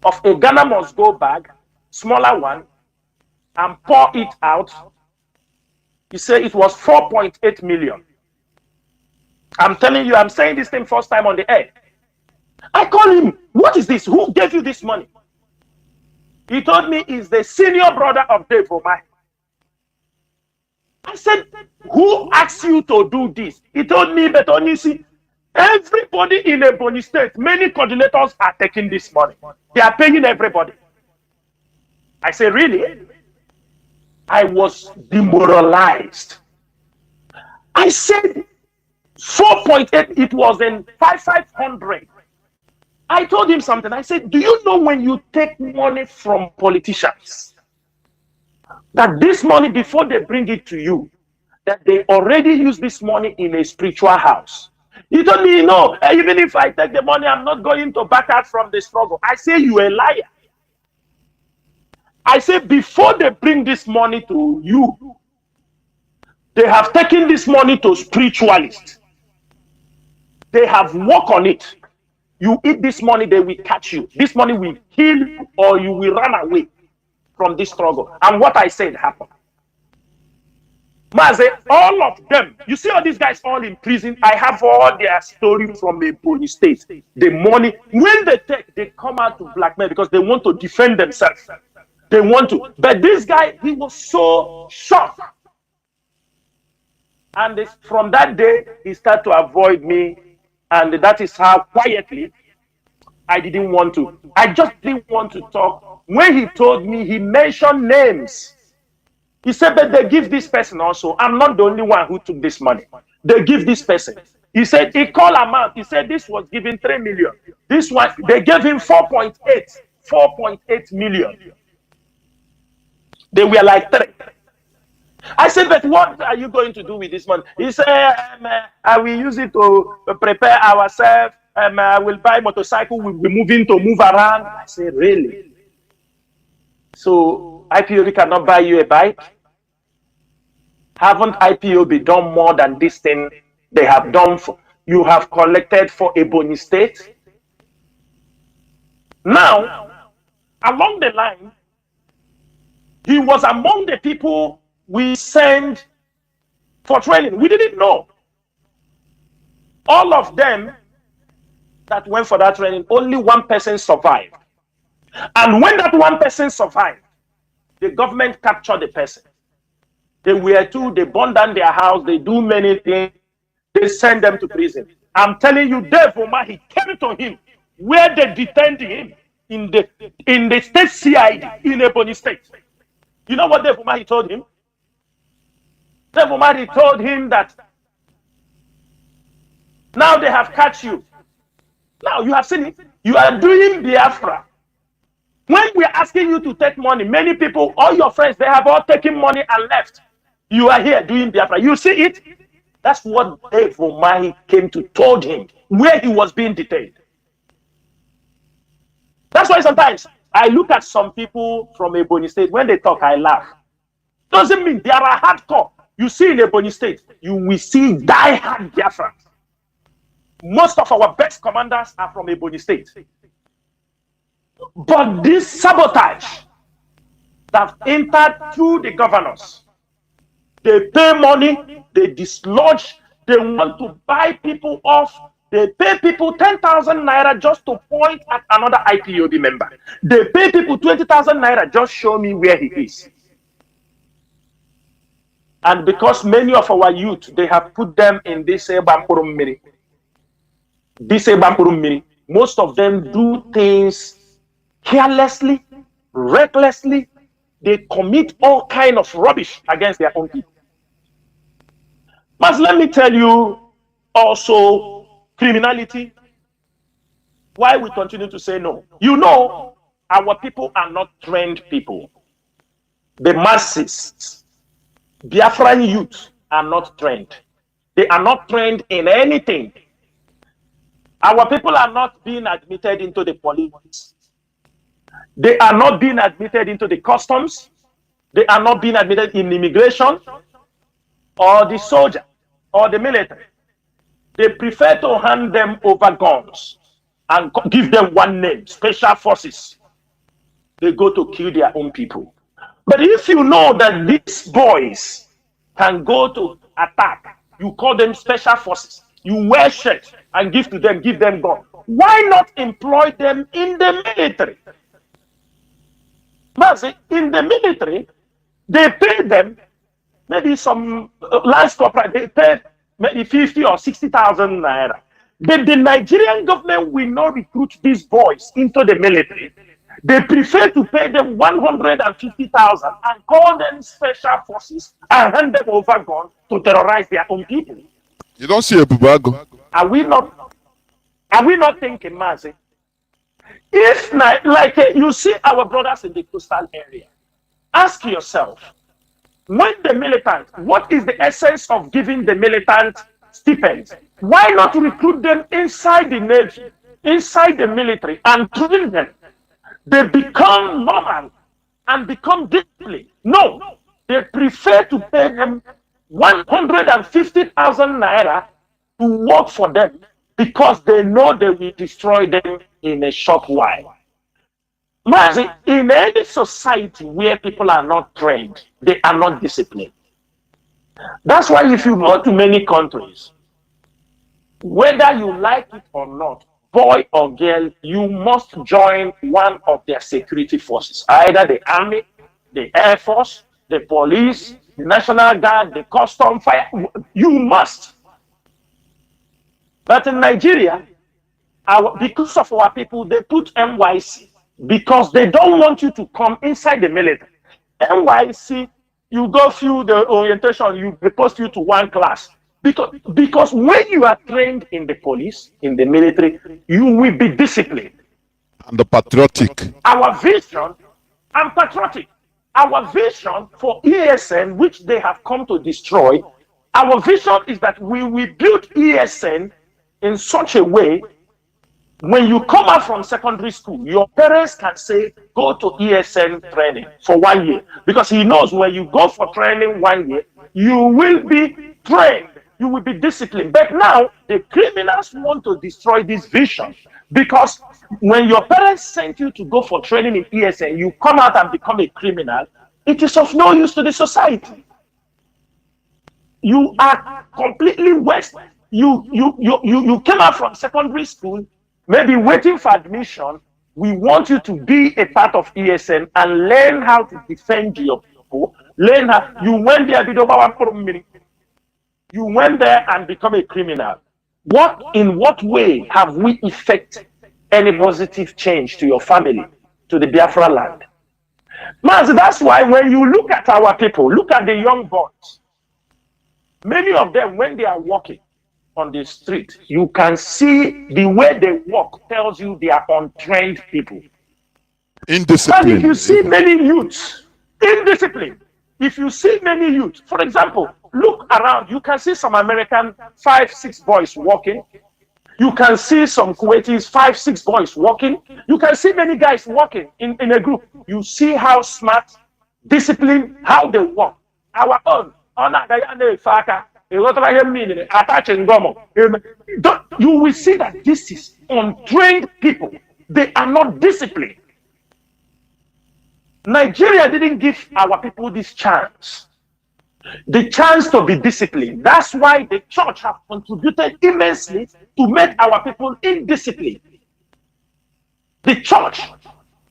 of a Ghana must go bag, smaller one, and pour it out. He said it was 4.8 million. I'm telling you, I'm saying this thing first time on the air. I call him, what is this? Who gave you this money? He told me he's the senior brother of Dave Omai. I said, who asked you to do this? He told me, but only see, everybody in Ebonyi State, many coordinators are taking this money. They are paying everybody. I said, really? I was demoralized. I said, 4.8, it was in 500. I told him something. I said, do you know when you take money from politicians, that this money, before they bring it to you, that they already use this money in a spiritual house? He told me, no, even if I take the money, I'm not going to back out from the struggle. I say, you a liar. I say, before they bring this money to you, they have taken this money to spiritualists. They have worked on it. You eat this money, they will catch you. This money will kill you, or you will run away from this struggle. And what I said happened. Mazi, all of them, you see all these guys all in prison. I have all their story from a police state. The money, when they take, they come out to blackmail because they want to defend themselves. They want to. But this guy, he was so shocked. And from that day, he started to avoid me. And that is how quietly I didn't want to. I just didn't want to talk. When he told me, he mentioned names. He said, but they give this person also. I'm not the only one who took this money. They give this person. He said, he called amount. He said, this was given 3 million. This one, they gave him 4.8 million. They were like 3. I said, but what are you going to do with this money? He said, I will use it to prepare ourselves. I will buy a motorcycle. We'll be moving to move around. I said, really? So IPOB cannot buy you a bike? Haven't IPOB done more than this thing they have done? You have collected for Ebonyi State. Now, along the line, he was among the people we sent for training. We didn't know. All of them that went for that training, only one person survived. And when that one person survived, the government captured the person. They were too, they burned down their house, they do many things, they send them to prison. I'm telling you, Dave Omai, he came to him where they detained him in the state CID in Ebonyi State. You know what Dave Omai told him? Dave Omai told him that now they have catch you. Now you have seen it. You are doing Biafra. When we are asking you to take money, many people, all your friends, they have all taken money and left. You are here doing Biafra. You see it? That's what Dave Omai came to told him where he was being detained. That's why sometimes I look at some people from Ebonyi State, when they talk, I laugh. Doesn't mean they are hardcore. You see in Ebonyi State, you will see die-hard Biafrans. Most of our best commanders are from Ebonyi State. But this sabotage that entered through the governors, they pay money, they dislodge, they want to buy people off. They pay people 10,000 naira just to point at another IPOB member. They pay people 20,000 naira, just show me where he is. And because many of our youth, they have put them in this Bampurum. Most of them do things carelessly, recklessly. They commit all kind of rubbish against their own people. But let me tell you also criminality. Why we continue to say no? You know, our people are not trained people. The masses, Biafran youth, are not trained. They are not trained in anything. Our people are not being admitted into the police. They are not being admitted into the customs. They are not being admitted in immigration or the soldier or the military. They prefer to hand them over guns and give them one name, special forces. They go to kill their own people. But if you know that these boys can go to attack, you call them special forces. You wear shirts and give them gun. Why not employ them in the military? MAZI, in the military, they pay them maybe some last corporate, they pay maybe 50 or 60,000 naira. But the Nigerian government will not recruit these boys into the military. They prefer to pay them 150,000 and call them special forces and hand them over guns to terrorize their own people. You don't see a bubago. Are we not thinking, MAZI? If like you see our brothers in the coastal area, ask yourself, when the militant, what is the essence of giving the militant stipends? Why not recruit them inside the Navy, inside the military, and train them? They become normal and become disciplined. No, they prefer to pay them 150,000 naira to work for them because they know they will destroy them in a short while. MAZI, in any society where people are not trained, they are not disciplined. That's why if you go to many countries, whether you like it or not, boy or girl, you must join one of their security forces, either the army, the air force, the police, the national guard, the custom fire. You must. But in Nigeria, because of our people, they put NYC because they don't want you to come inside the military. NYC, you go through the orientation, they post you to one class. Because when you are trained in the police, in the military, you will be disciplined. And the patriotic. Our vision, and patriotic, our vision for ESN, which they have come to destroy, our vision is that we will build ESN in such a way, when you come out from secondary school, your parents can say, go to ESN training for 1 year. Because he knows when you go for training 1 year, you will be trained. You will be disciplined. But now the criminals want to destroy this vision, because when your parents sent you to go for training in ESN, you come out and become a criminal. It is of no use to the society. You are completely wasted. You came out from secondary school, maybe waiting for admission. We want you to be a part of ESN and learn how to defend your people. Learn how you went there. You went there and become a criminal. In what way have we effected any positive change to your family, to the Biafra land? MAZI, that's why when you look at our people, look at the young boys. Many of them, when they are walking on the street, you can see the way they walk tells you they are untrained people. Indisciplined. And if you see many youths, indisciplined, if you see many youths, for example, look around, you can see some American 5-6 boys walking. You can see some Kuwaitis 5-6 boys walking. You can see many guys walking in a group. You see how smart, disciplined, how they walk. Our own, you will see that this is untrained people. They are not disciplined. Nigeria didn't give our people this chance. The chance to be disciplined. That's why the church has contributed immensely to make our people indisciplined. The church,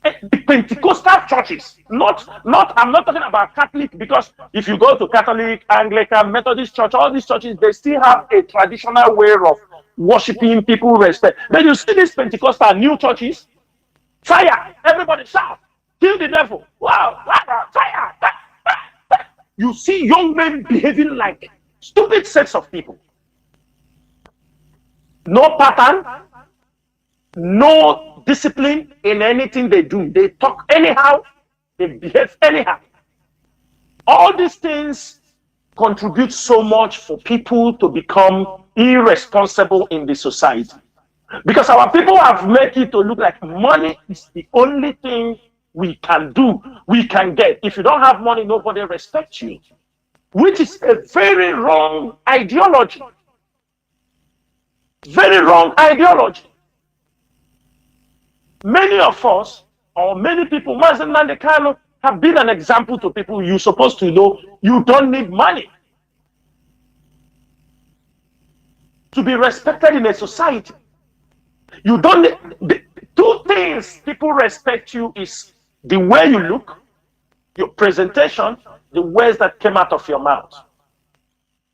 the Pentecostal churches, I'm not talking about Catholic, because if you go to Catholic, Anglican, Methodist church, all these churches, they still have a traditional way of worshiping, people respect. Then you see these Pentecostal new churches, fire, everybody shout, kill the devil. Wow, fire. You see young men behaving like stupid sets of people. No pattern, no discipline in anything they do. They talk anyhow, they behave anyhow. All these things contribute so much for people to become irresponsible in the society. Because our people have made it to look like money is the only thing we can do, we can get. If you don't have money, nobody respects you, which is a very wrong ideology. Very wrong ideology. Many of us, or many people, have been an example to people. You're supposed to know you don't need money to be respected in a society. You don't need, the two things people respect you is the way you look, your presentation, the words that came out of your mouth.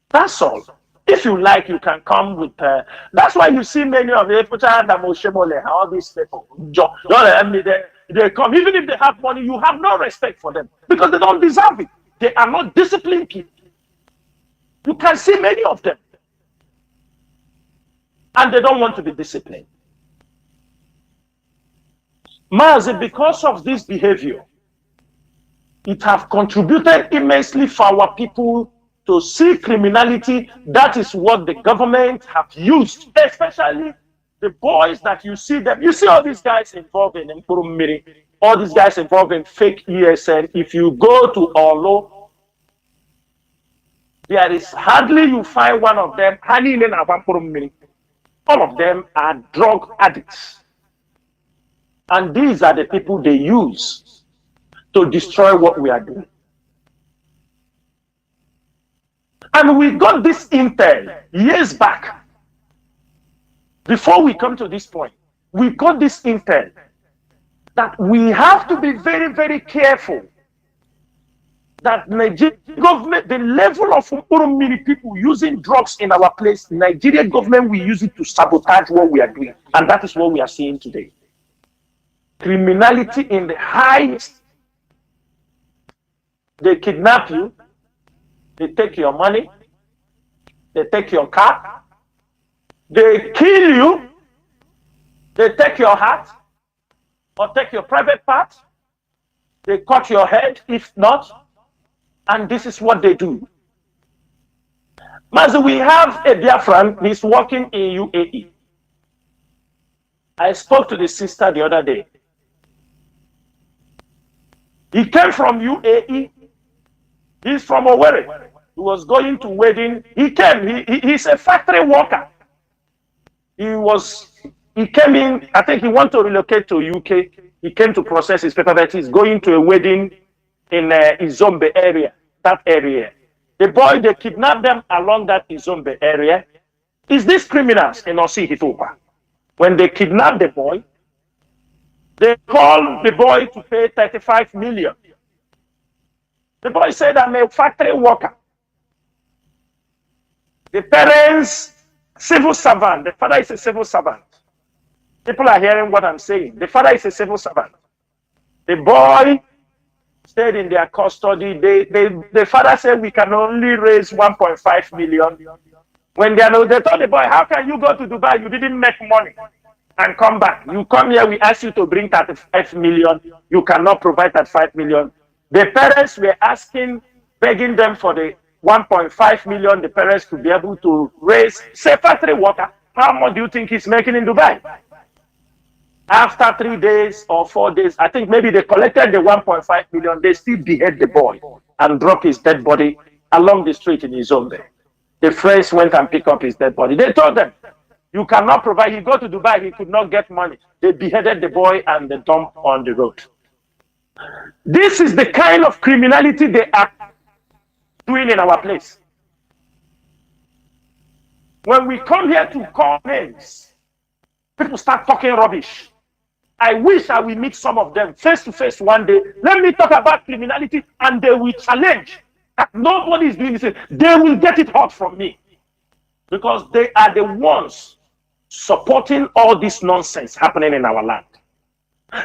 That's all. If you like, you can come with. That's why you see many of the people, all these people, they come. Even if they have money, you have no respect for them because they don't deserve it. They are not disciplined people. You can see many of them, and they don't want to be disciplined. MAZI, because of this behavior, it has contributed immensely for our people to see criminality. That is what the government have used, especially the boys that you see them. You see all these guys involved in Nkurumiri, all these guys involved in fake ESN. If you go to Olo, there is hardly you find one of them. All of them are drug addicts. And these are the people they use to destroy what we are doing. And we got this intel years back. Before we come to this point, we got this intel that we have to be very, very careful that Nigerian government, the level of many people using drugs in our place, Nigerian government will use it to sabotage what we are doing. And that is what we are seeing today. Criminality in the highest. They kidnap you. They take your money. They take your car. They kill you. They take your heart or take your private part. They cut your head, if not. And this is what they do. MAZI, we have a dear friend. He's working in UAE. I spoke to the sister the other day. He came from UAE. He's from Owerri. He was going to wedding. He came. He's a factory worker. He came in. I think he wanted to relocate to UK. He came to process his paper, but he's going to a wedding in Izombe area. That area. The boy, they kidnapped them along that Izombe area. Is these criminals in Osi Hitupa? When they kidnapped the boy, they called the boy to pay 35 million. The boy said, I'm a factory worker. The parents, civil servant. The father is a civil servant. People are hearing what I'm saying. The father is a civil servant. The boy stayed in their custody. The father said, we can only raise 1.5 million. When they told the boy, how can you go to Dubai? You didn't make money and come back. You come here, we ask you to bring 35 million. You cannot provide that 5 million. The parents were asking, begging them for the 1.5 million, the parents to be able to raise, say, factory worker. How much do you think he's making in Dubai? After 3 days or 4 days, I think maybe they collected the 1.5 million, they still behead the boy and drop his dead body along the street in Izombe. The friends went and picked up his dead body. They told them, you cannot provide, he go to Dubai, he could not get money. They beheaded the boy and they dumped on the road. This is the kind of criminality they are doing in our place. When we come here to call names, people start talking rubbish. I wish I will meet some of them face to face one day. Let me talk about criminality and they will challenge that nobody is doing this. They will get it hot from me because they are the ones supporting all this nonsense happening in our land.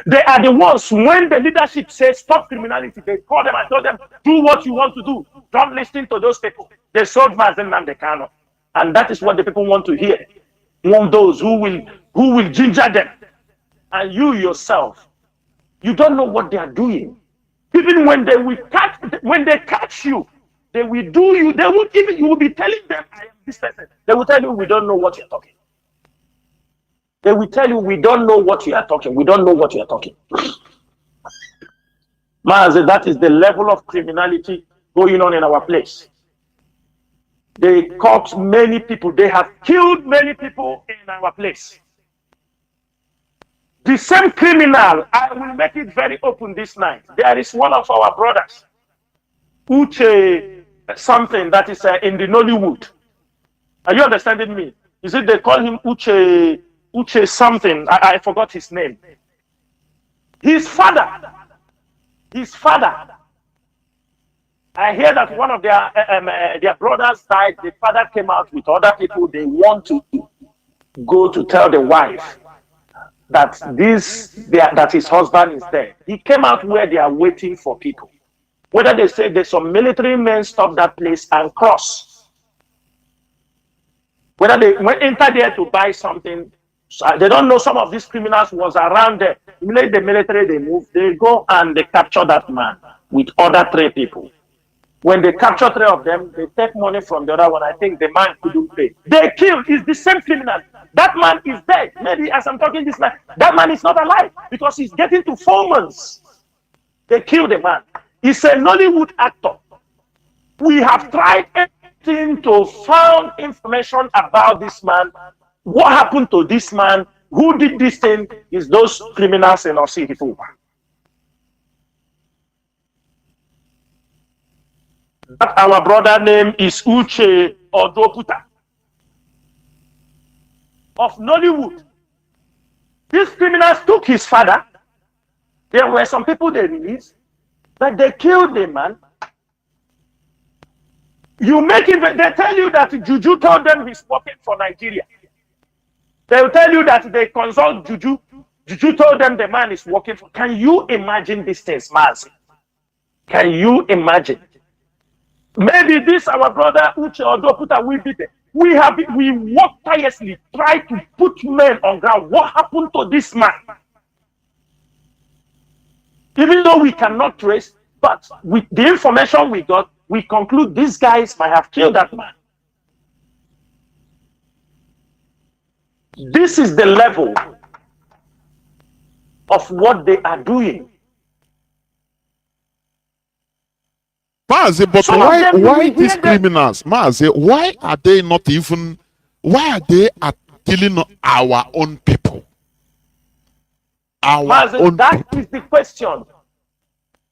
They are the ones, when the leadership says stop criminality, they call them and tell them, do what you want to do. Don't listen to those people. They sold MAZI and the Kano. And that is what the people want to hear. Want those who will ginger them. And you yourself, you don't know what they are doing. Even when they catch you, they will do you. They won't even, you will be telling them, I am this person. They will tell you, we don't know what you're talking. They will tell you, we don't know what you are talking. We don't know what you are talking. MAZI, that is the level of criminality going on in our place. They caught many people. They have killed many people in our place. The same criminal, I will make it very open this night. There is one of our brothers, Uche something, that is in the Nollywood. Are you understanding me? Is it they call him Uche something? I forgot his name. His father. I hear that one of their brothers died. The father came out with other people. They want to go to tell the wife that that his husband is dead. He came out where they are waiting for people. Whether they say there's some military men stop that place and cross. Whether they went enter there to buy something, they don't know some of these criminals was around there. Immediately the military, they move, they go and they capture that man with other 3 people. When they capture 3 of them, they take money from the other one. I think the man couldn't pay. They kill. It's the same criminal. That man is dead. Maybe as I'm talking this night, that man is not alive because he's getting to 4 months. They kill the man. He's a Nollywood actor. We have tried everything to find information about this man. What happened to this man? Who did this thing? Is those criminals in Osirifuba. That our brother name is Uche Odoputa of Nollywood. These criminals took his father. There were some people they released, but they killed the man. You make it, they tell you that Juju told them he's working for Nigeria. They'll tell you that they consult Juju. Juju told them the man is working for. Can you imagine these things, MAZI? Can you imagine? Maybe this our brother Uche Odoputa will be there. We work tirelessly, try to put men on ground. What happened to this man? Even though we cannot trace, but with the information we got, we conclude these guys might have killed that man. This is the level of what they are doing. MAZI, but why these criminals, MAZI, why are they killing our own people? That is the question.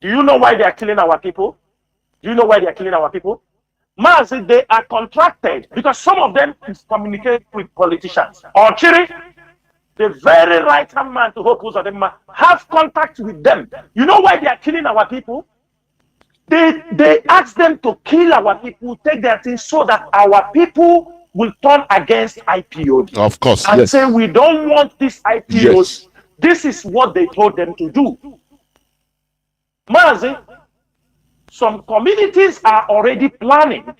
Do you know why they are killing our people? Do you know why they are killing our people? MAZI, they are contracted because some of them is communicating with politicians. Or Chiri, the very right-hand man to Hope Uzodinma, have contact with them. You know why they are killing our people? They ask them to kill our people, take their things so that our people will turn against IPOD. Of course, and yes. say we don't want this IPOD. Yes. This is what they told them to do. MAZI, some communities are already planning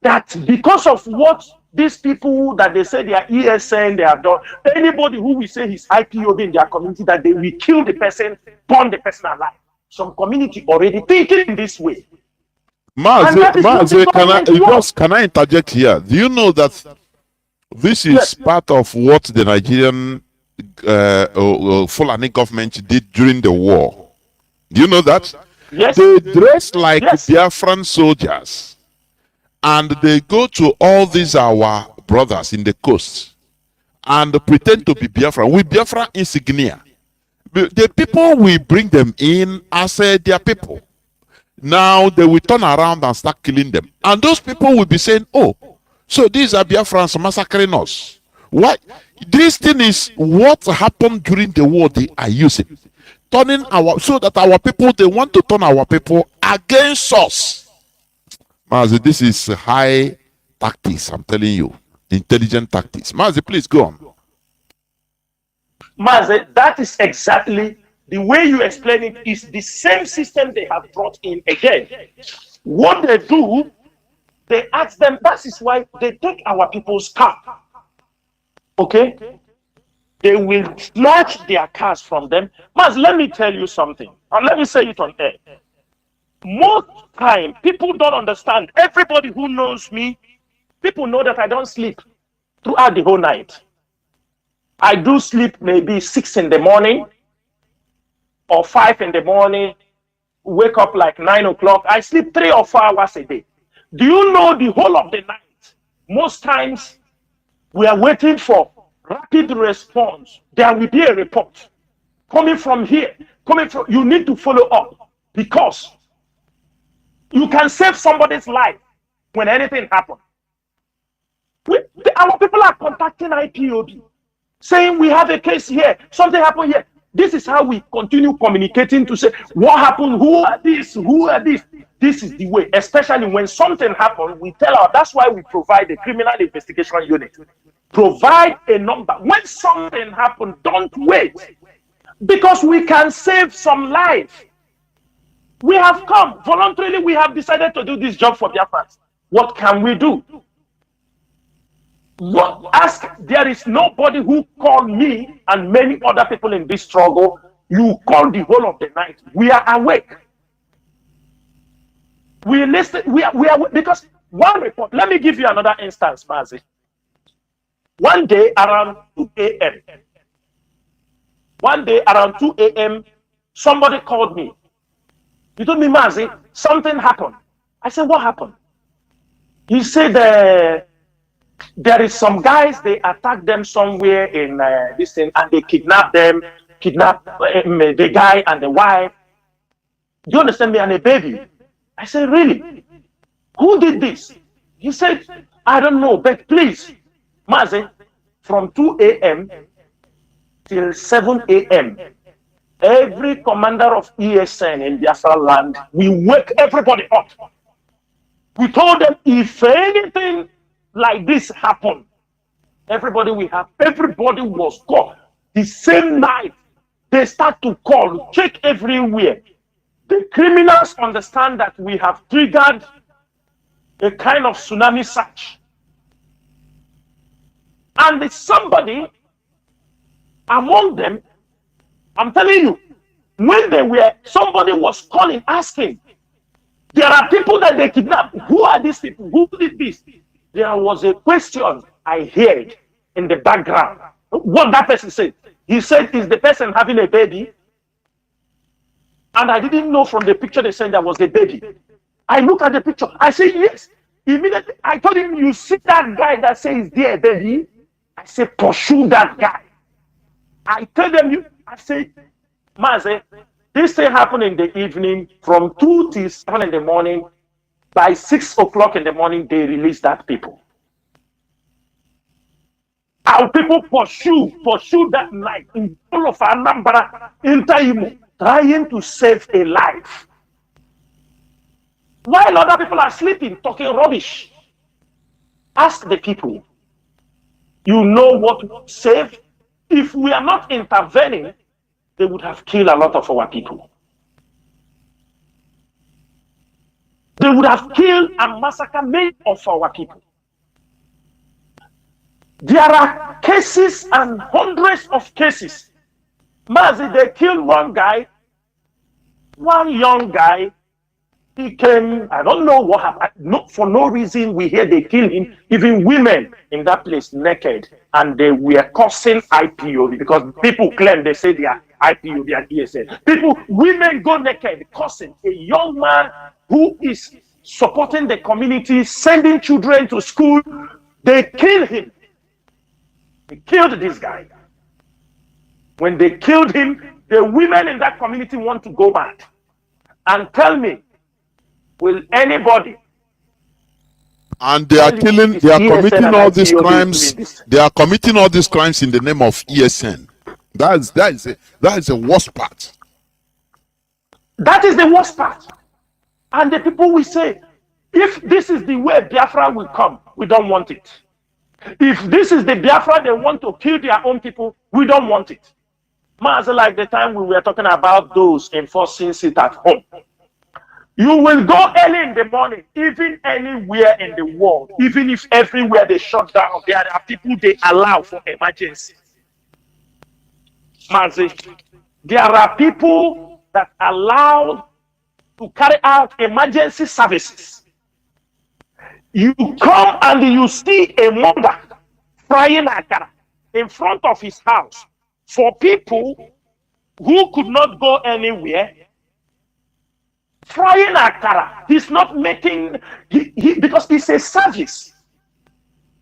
that because of what these people that they say they are ESN, they have done, anybody who will say he's IPOB in their community, that they will kill the person, burn the person alive. Some community already thinking in this way. MAZI, can I interject here? Do you know that this is part of what the Nigerian Fulani government did during the war? Do you know that? Yes. They dress like Biafran soldiers, and they go to all these our brothers in the coast and pretend to be Biafran with Biafran insignia. The people will bring them in as their people. Now they will turn around and start killing them, and those people will be saying, "Oh, so these are Biafrans massacring us." What? This thing is what happened during the war. They are using, turning so that our people, they want to turn our people against us. MAZI, this is high tactics, I'm telling you. intelligent tactics. MAZI, please go on. MAZI, that is exactly the way you explain it, is the same system they have brought in again. What they do, they ask them, that is why they take our people's car. Okay? They will snatch their cars from them. MAZI, let me tell you something, and let me say it on air. Most time, people don't understand. Everybody who knows me, people know that I don't sleep throughout the whole night. I do sleep maybe 6 in the morning or 5 in the morning, wake up like 9 o'clock. I sleep 3 or 4 hours a day. Do you know the whole of the night? Most times we are waiting for rapid response. There will be a report coming from here, you need to follow up, because you can save somebody's life when anything happens. Our people are contacting IPOB, saying we have a case here, something happened here. This is how we continue communicating to say, what happened? Who are this? Who are this? This is the way, especially when something happens, we tell our, that's why we provide a criminal investigation unit. Provide a number. When something happens, don't wait, because we can save some life. We have come voluntarily, we have decided to do this job for Biafrans. What can we do? There is nobody who called me and many other people in this struggle. You call the whole of the night. We are awake. We listen. We are because one report. Let me give you another instance, MAZI. One day around 2 a.m. Somebody called me. He told me, MAZI, something happened. I said, what happened? He said, there is some guys, they attacked them somewhere in this thing, and they kidnapped them, the guy and the wife. Do you understand me? And a baby. I said, really? Who did this? He said, I don't know, but please, MAZI, from 2 a.m. till 7 a.m., every commander of ESN in Biafra land, we wake everybody up. We told them, if anything like this happened, everybody was called. The same night, they start to call, check everywhere. The criminals understand that we have triggered a kind of tsunami search. And it's somebody among them, I'm telling you, when somebody was calling, asking, there are people that they kidnapped. Who are these people? Who did this? There was a question I heard in the background. What that person said. He said, is the person having a baby? And I didn't know from the picture they said there was a baby. I look at the picture. I say, yes. Immediately, I told him, you see that guy that says there, baby? I say, pursue that guy. I tell them, I say, MAZI, this thing happened in the evening from 2 till 7 in the morning. By 6 o'clock in the morning, they release that people. Our people pursue that night in all of Anambra, in Taimo, trying to save a life. While other people are sleeping, talking rubbish. Ask the people, you know what would save? If we are not intervening, they would have killed a lot of our people. They would have killed and massacred many of our people. There are cases and hundreds of cases. MAZI, they killed one guy, one young guy. He came, I don't know what happened. For no reason, we hear they killed him. Even women in that place naked. And they were cursing IPOB because people claim they say they are IPOB and ESN. Women go naked, cursing. A young man who is supporting the community, sending children to school, they kill him. They killed this guy. When they killed him, the women in that community want to go mad. And tell me, will anybody? And they are killing, they are committing all these crimes. They are committing all these crimes in the name of ESN. That is the worst part. That is the worst part. And the people will say, if this is the way Biafra will come, we don't want it. If this is the Biafra they want to kill their own people, we don't want it. Mazi, like the time we were talking about those enforcing it at home. You will go early in the morning, even anywhere in the world, even if everywhere they shut down, there are people they allow for emergency. Mazi, there are people that allowed to carry out emergency services. You come and you see a mother frying akara in front of his house for people who could not go anywhere. Frying akara, he's not making, because it's a service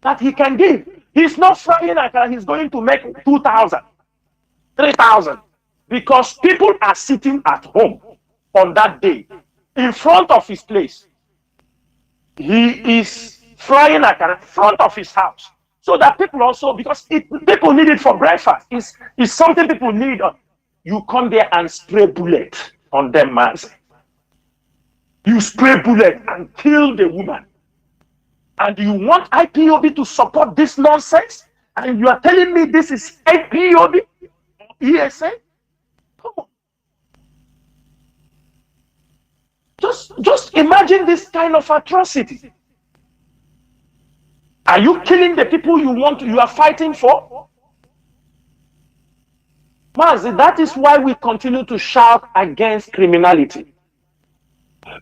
that he can give. He's not frying akara, he's going to make 2,000, 3,000, because people are sitting at home on that day in front of his place. He is frying akara in front of his house, so that people also, because people need it for breakfast, it's something people need. You come there and spray bullet on them, man. You spray bullet and kill the woman. And you want IPOB to support this nonsense? And you are telling me this is IPOB? ESN? Come on. Just imagine this kind of atrocity. Are you killing the people you are fighting for? Mazi, that is why we continue to shout against criminality.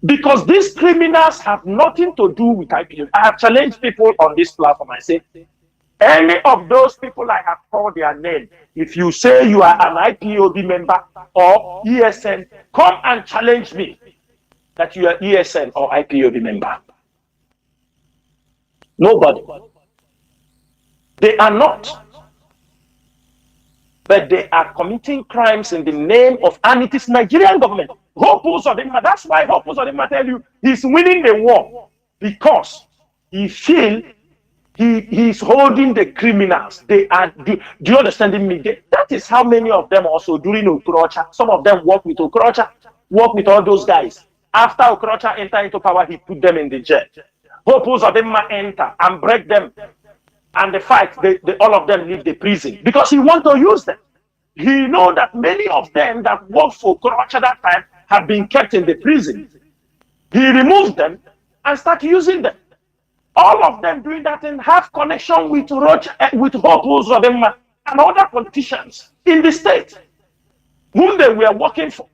Because these criminals have nothing to do with IPOB. I have challenged people on this platform. I say, any of those people I have called their name, if you say you are an IPOB member or ESN, come and challenge me that you are ESN or IPOB member. Nobody. They are not. But they are committing crimes in the name of, and it is Nigerian government. That's why Hope Uzodinma tell you he's winning the war, because he feel he's holding the criminals. They are do you understand me? That is how many of them also during Okorocha. Some of them work with Okorocha, work with all those guys. After Okorocha entered into power, he put them in the jail. Hope Uzodinma enter and break them, and the fight, all of them leave the prison because he want to use them. He know that many of them that worked for Okorocha that time have been kept in the prison. He removed them and start using them. All of them doing that and have connection with Hope Uzodinma and other politicians in the state whom they were working for.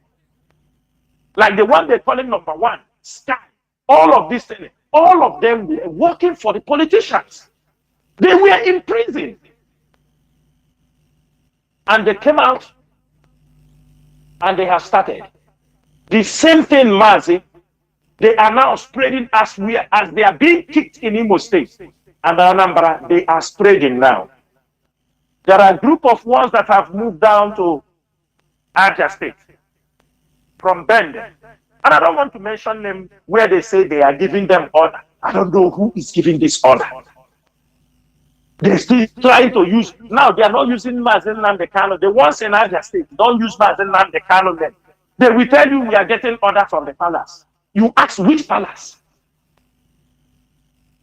Like the one they call him number one, Sky. All of this thing, all of them were working for the politicians. They were in prison. And they came out and they have started. The same thing, Mazi, they are now spreading as they are being kicked in Imo State and Anambra, they are spreading now. There are a group of ones that have moved down to Abia State from Bende. And I don't want to mention them where they say they are giving them order. I don't know who is giving this order. They're still trying to use, now they are not using Mazi Nnamdi Kanu. The ones in Abia State don't use Mazi Nnamdi Kanu then. They will tell you we are getting order from the palace. You ask which palace?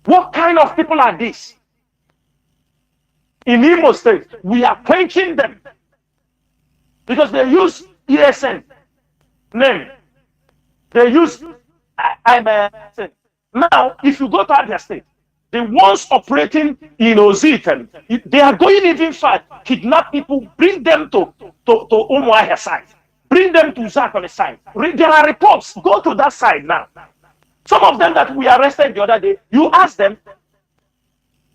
What kind of people are these? In Imo State, we are quenching them because they use ESN name. They use now, if you go to Abia State, the ones operating in Ozitan, they are going even far, kidnap people, bring them to Umuahia side, bring them to Zakone side. There are reports, go to that side now. Some of them that we arrested the other day, you ask them,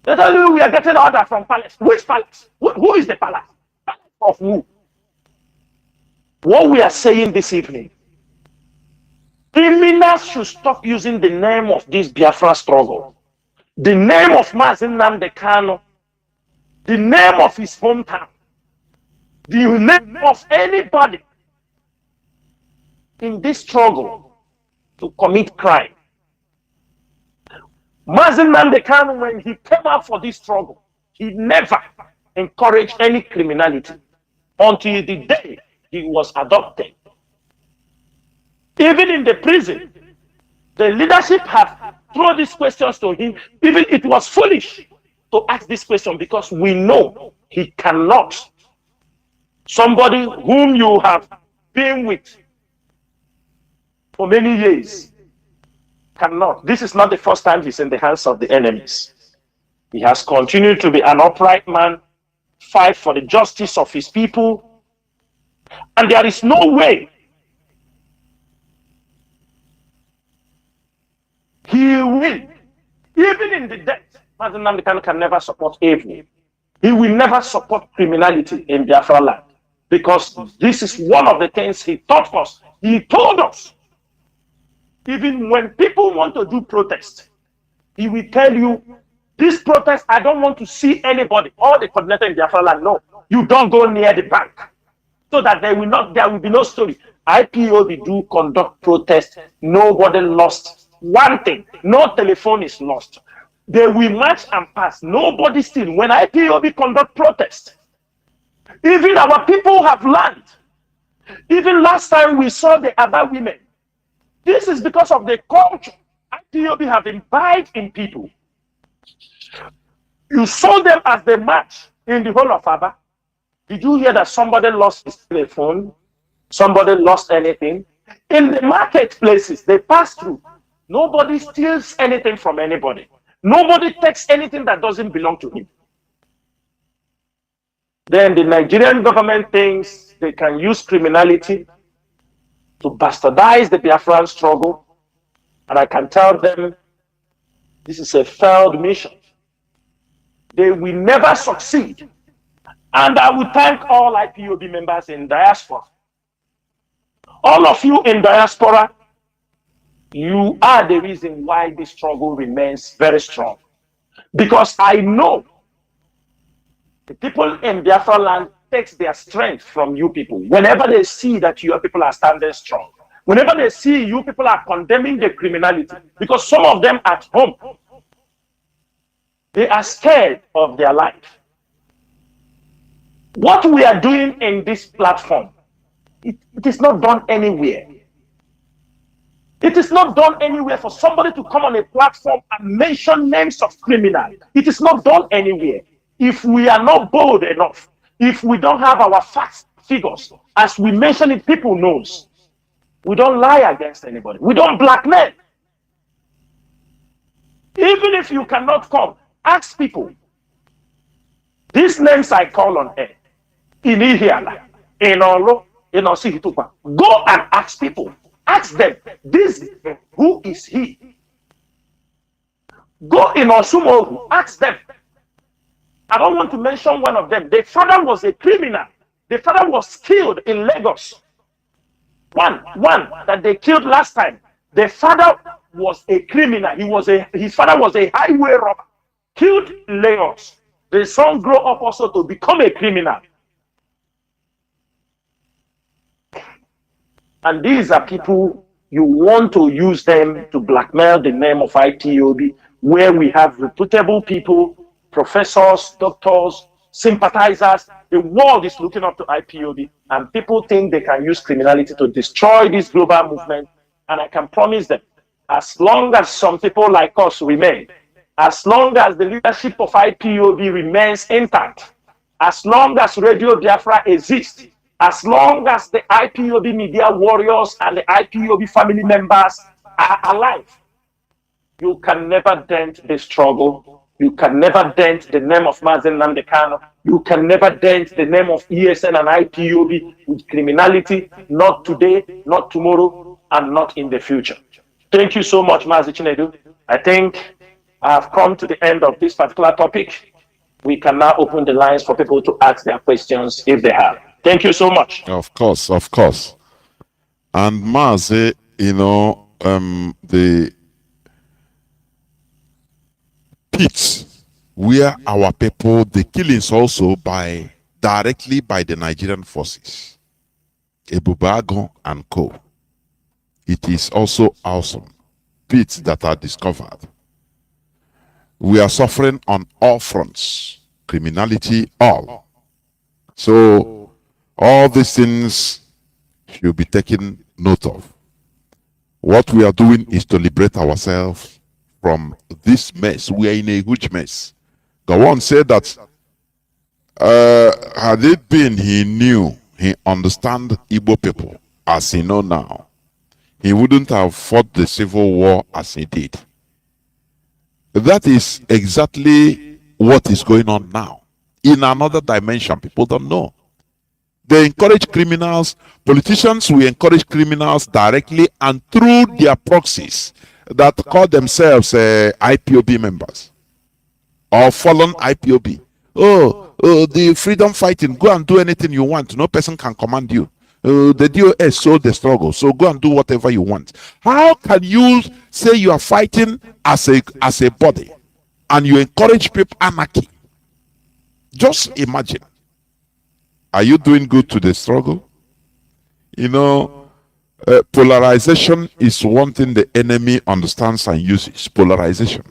they tell you we are getting order from palace. Which palace? Who is the palace? Palace of who? What we are saying this evening, criminals should stop using the name of this Biafra struggle. The name of Mazi Nnamdi Kanu, the name of his hometown, the name of anybody in this struggle to commit crime. Mazi Nnamdi Kanu, when he came out for this struggle, he never encouraged any criminality until the day he was adopted. Even in the prison, the leadership have thrown these questions to him. Even it was foolish to ask this question because we know he cannot. Somebody whom you have been with for many years cannot. This is not the first time he's in the hands of the enemies. He has continued to be an upright man, fight for the justice of his people, and there is no way he will, even in the death, Mazi Nnamdi Kanu can never support evil. He will never support criminality in Biafra land, because this is one of the things he taught us. He told us, even when people want to do protest, he will tell you, this protest, I don't want to see anybody, all the coordinator in Biafra land, no, you don't go near the bank, so that there will be no story. IPOB do conduct protest, nobody lost one thing, no telephone is lost. They will march and pass, nobody still. When IPOB conduct protest, even our people have learned. Even last time we saw the other women. This is because of the culture IPOB have imbibed in people. You saw them as they march in the whole of Aba. Did you hear that somebody lost his telephone? Somebody lost anything? In the marketplaces, they pass through. Nobody steals anything from anybody. Nobody takes anything that doesn't belong to him. Then the Nigerian government thinks they can use criminality to bastardize the Biafran struggle. And I can tell them this is a failed mission. They will never succeed. And I will thank all IPOB members in diaspora. All of you in diaspora, you are the reason why this struggle remains very strong. Because I know the people in Biafra land takes their strength from you people. Whenever they see that your people are standing strong, whenever they see you people are condemning the criminality, because some of them at home, they are scared of their life. What we are doing in this platform, it is not done anywhere. It is not done anywhere for somebody to come on a platform and mention names of criminals. It is not done anywhere. If we are not bold enough, if we don't have our facts, figures, as we mention it, people knows. We don't lie against anybody. We don't blackmail. Even if you cannot come, ask people. These names I call on air, in Ihiala, in Olo, in Osihitupa. Go and ask people. Ask them, this, who is he? Go in Osumogu, ask them. I don't want to mention one of them. The father was a criminal. The father was killed in Lagos. One that they killed last time. The father was a criminal. His father was a highway robber. Killed in Lagos. The son grew up also to become a criminal. And these are people, you want to use them to blackmail the name of IPOB, where we have reputable people, professors, doctors, sympathizers. The world is looking up to IPOB, and people think they can use criminality to destroy this global movement. And I can promise them, as long as some people like us remain, as long as the leadership of IPOB remains intact, as long as Radio Biafra exists, as long as the IPOB media warriors and the IPOB family members are alive, you can never dent the struggle. You can never dent the name of Mazi Nnamdi Kanu. You can never dent the name of ESN and IPOB with criminality, not today, not tomorrow, and not in the future. Thank you so much, Mazi Chinedu. I think I've come to the end of this particular topic. We can now open the lines for people to ask their questions if they have. Thank you so much. Of course, of course. And Mazi, the pits where our people, the killings also directly by the Nigerian forces, Ebubago and co. It is also awesome. Pits that are discovered. We are suffering on all fronts, criminality, all. So all these things should be taken note of. What we are doing is to liberate ourselves from this mess. We are in a huge mess. Gowon said that had it been he knew, he understand Igbo people as he know now, he wouldn't have fought the civil war as he did. That is exactly what is going on now. In another dimension, people don't know. They encourage criminals. Politicians will encourage criminals directly and through their proxies that call themselves IPOB members or fallen IPOB. Oh, the freedom fighting, go and do anything you want. No person can command you. The DOS sold the struggle, so go and do whatever you want. How can you say you are fighting as a body and you encourage people anarchy? Just imagine. Are you doing good to the struggle? You know, polarization is one thing the enemy understands and uses. Polarization,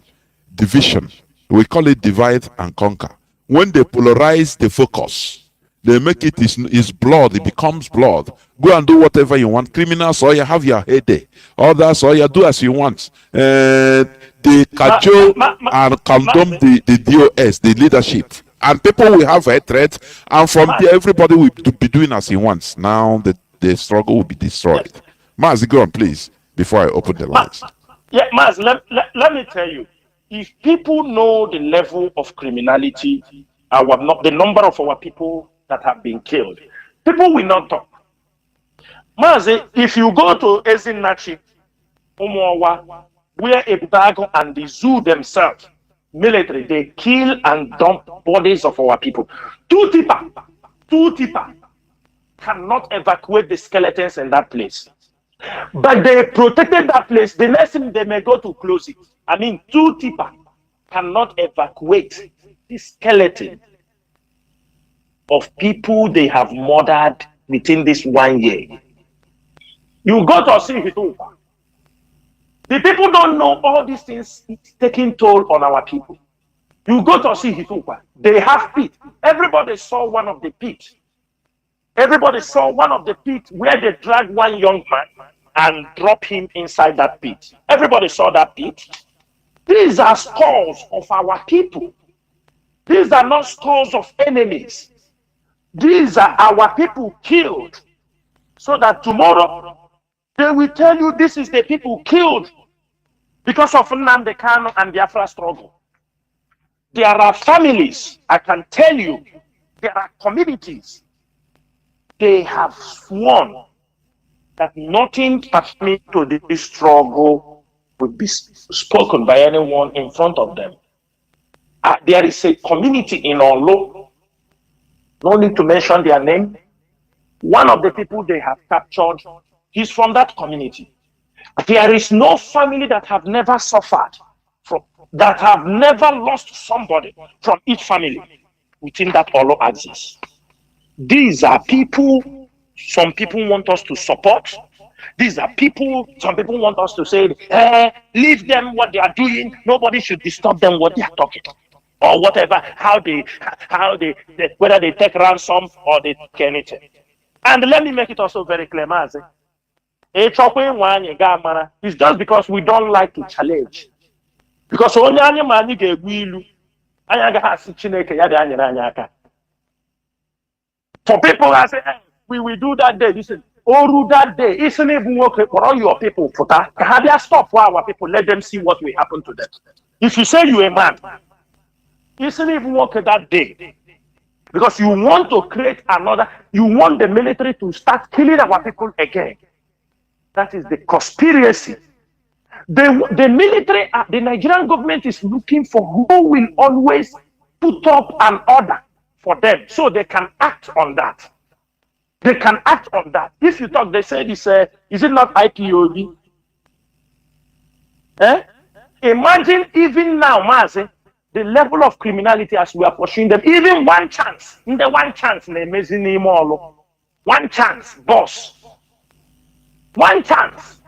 division. We call it divide and conquer. When they polarize the focus, they make it is blood. It becomes blood. Go and do whatever you want. Criminals, or you have your head there. Others, or you do as you want. They cajole and condemn the DOS, the leadership. And people will have a threat. And from there, everybody will be doing as he wants. Now the struggle will be destroyed. MAZI, go on, please, before I open the lines. Yeah, MAZI, let me tell you. If people know the level of criminality, the number of our people that have been killed, people will not talk. MAZI, if you go to Ezinachi, Umuawa, where Ebudago and the zoo themselves, military, they kill and dump bodies of our people. Two tipa cannot evacuate the skeletons in that place. But they protected that place. The next thing they may go to close it. I mean, two tipa cannot evacuate the skeleton of people they have murdered within this 1 year. You go to see it over. The people don't know all these things taking toll on our people. You go to see Hitupa. They have pit. Everybody saw one of the pit. Everybody saw one of the pit where they dragged one young man and drop him inside that pit. Everybody saw that pit. These are scores of our people. These are not scores of enemies. These are our people killed. So that tomorrow they will tell you this is the people killed because of Nnamdi Kanu and Biafra struggle. There are families, I can tell you, there are communities. They have sworn that nothing pertaining to this struggle will be spoken by anyone in front of them. There is a community in Olo, no need to mention their name. One of the people they have captured, he's from that community. There is no family that have never suffered, that have never lost somebody from each family within that Olo axis. These are people, some people want us to support. These are people, some people want us to say, leave them what they are doing. Nobody should disturb them what they are talking. Or whatever, how they whether they take ransom or they take anything. And let me make it also very clear, MAZI. It's just because we don't like to challenge. Because only any get will for people I say we will do that day. Listen, Oru that day, isn't even working for all your people for that. Have you stop for our people? Let them see what will happen to them. If you say you're a man, isn't even working that day. Because you want to create another, you want the military to start killing our people again. That is the conspiracy. The military, the Nigerian government is looking for who will always put up an order for them so they can act on that. They can act on that. If you talk, they say this, is it not IPOB? Imagine even now, MAZI, the level of criminality as we are pursuing them, even one chance, in the one chance, one chance, boss. One chance.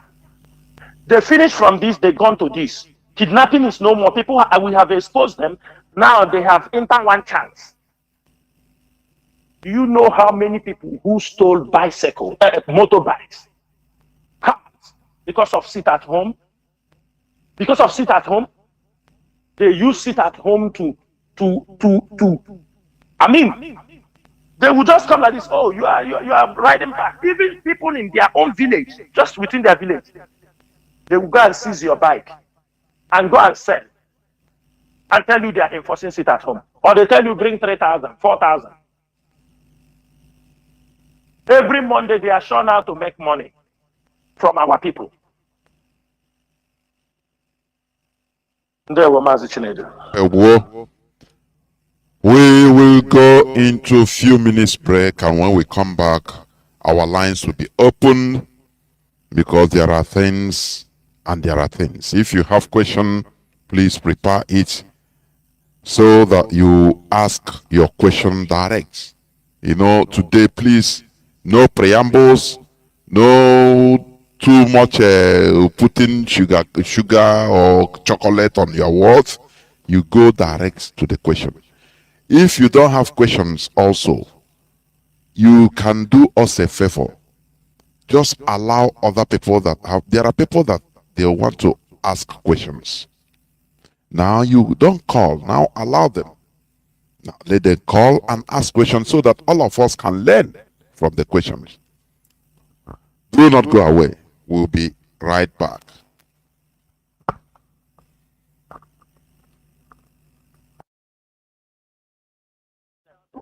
They finish from this, they gone to this. Kidnapping is no more. People, we have exposed them. Now they have entered one chance. Do you know how many people who stole bicycles, motorbikes, cars, because of sit at home? Because of sit at home, they use sit at home to I mean, they will just come like this. Oh, you are riding back. Even people in their own village, just within their village, they will go and seize your bike and go and sell and tell you they are enforcing it at home. Or they tell you bring 3,000, 4,000. Every Monday they are shown how to make money from our people. There were MAZI Chinedu. We will go into a few minutes break, and when we come back, our lines will be open, because there are things and there are things. If you have question, please prepare it so that you ask your question direct. You know, today, please, no preambles, no too much putting sugar or chocolate on your words. You go direct to the question. If you don't have questions also, you can do us a favor. Just allow other people that have, there are people that they want to ask questions. Now you don't call, now allow them. Now let them call and ask questions so that all of us can learn from the questions. Do not go away. We'll be right back.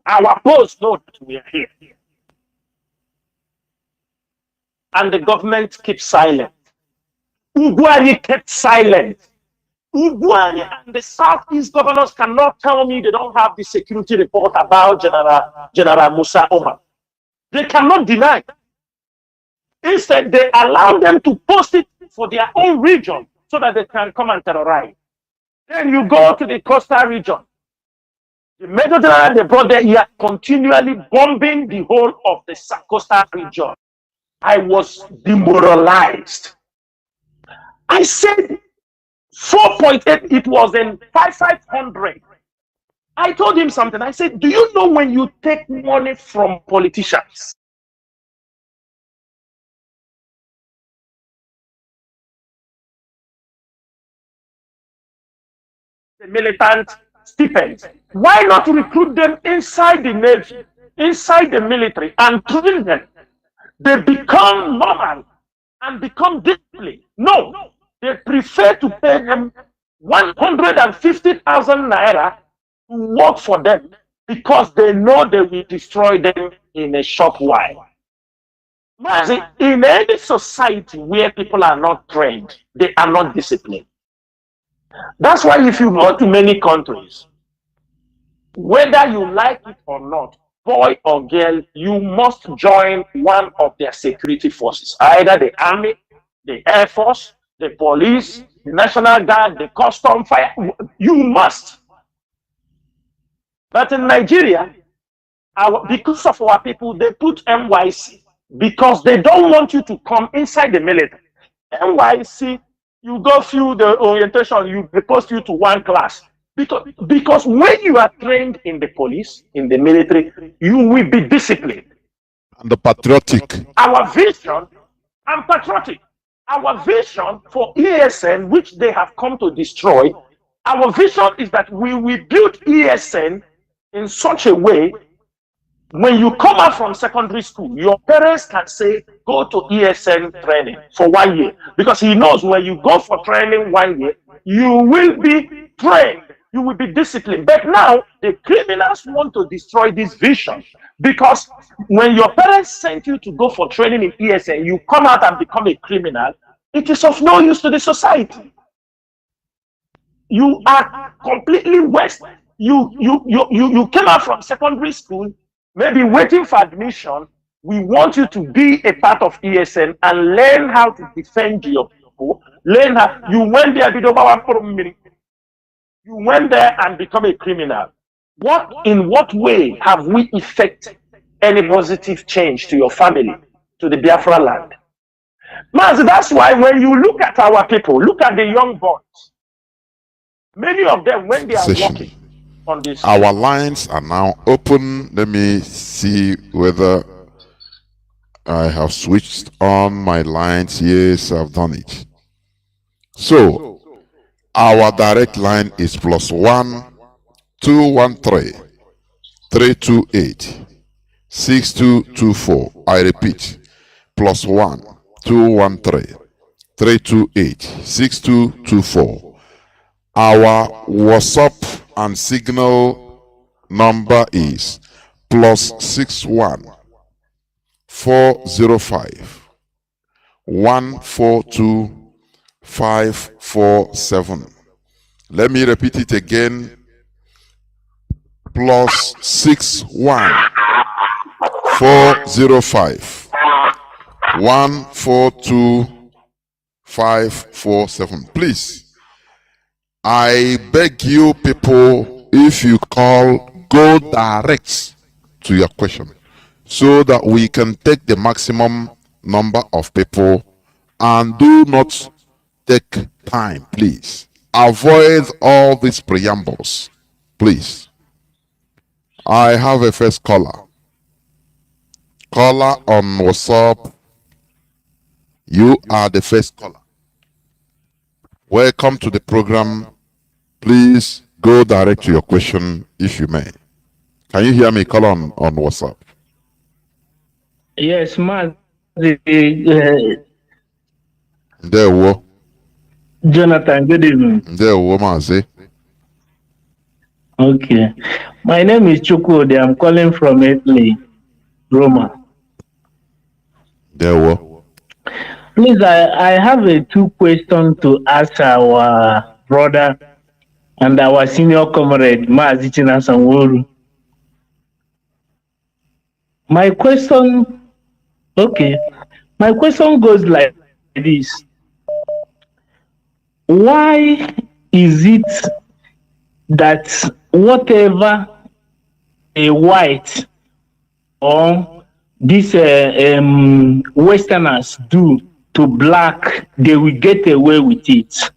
Our post know that we are here. And the government keeps silent. Ugwari kept silent. Ugwari and the Southeast governors cannot tell me they don't have the security report about General Musa Omar. They cannot deny. Instead, they allow them to post it for their own region so that they can come and terrorize. Then you go to the coastal region. The Major General they brought there here continually bombing the whole of the coastal region. I was demoralized. I said 4.8, it was in 500. I told him something. I said, do you know when you take money from politicians, the militant stipends, why not recruit them inside the Navy, inside the military, and train them? They become normal and become disciplined. No, they prefer to pay them 150,000 naira to work for them because they know they will destroy them in a short while. In any society where people are not trained, they are not disciplined. That's why if you go to many countries, whether you like it or not, boy or girl, you must join one of their security forces, either the army, the air force, the police, the national guard, the custom fire. You must. But in Nigeria, because of our people, they put NYC because they don't want you to come inside the military. NYC, you go through the orientation, you post you to one class. Because when you are trained in the police, in the military, you will be disciplined. And the patriotic. Our vision, and patriotic. Our vision for ESN, which they have come to destroy, our vision is that we will build ESN in such a way, when you come out from secondary school, your parents can say, go to ESN training for 1 year. Because he knows when you go for training 1 year, you will be trained, you will be disciplined. But now, the criminals want to destroy this vision. Because when your parents sent you to go for training in ESN, you come out and become a criminal, it is of no use to the society. You are completely wasted. You came out from secondary school, maybe waiting for admission. We want you to be a part of ESN and learn how to defend your people. Learn how you went there, you went there and become a criminal. In what way have we effected any positive change to your family, to the Biafra land? Mas, that's why when you look at our people, look at the young boys. Many of them, when they are walking on this, our lines are now open. Let me see whether I have switched on my lines. Yes, I've done it. So our direct line is +1 213 328 6224. I repeat, +1 213 328 6224. Our WhatsApp and Signal number is +61 405 142 547. Let me repeat it again. +61 405 142 547. Please, I beg you people, if you call, go direct to your question so that we can take the maximum number of people, and do not take time, please. Avoid all these preambles, please. I have a first caller. Caller on WhatsApp. You are the first caller. Welcome to the program. Please go direct to your question if you may. Can you hear me? Call on WhatsApp. Yes, MAZI. Ndewo. Jonathan, good evening. Ndewo, MAZI. Okay. My name is Chukwudi. I'm calling from Italy, Roma. Ndewo. Please, I have a two questions to ask our brother and our senior comrade, MAZI CHINASA NWORU. My question goes like this. Why is it that whatever a white or these Westerners do to black, they will get away with it?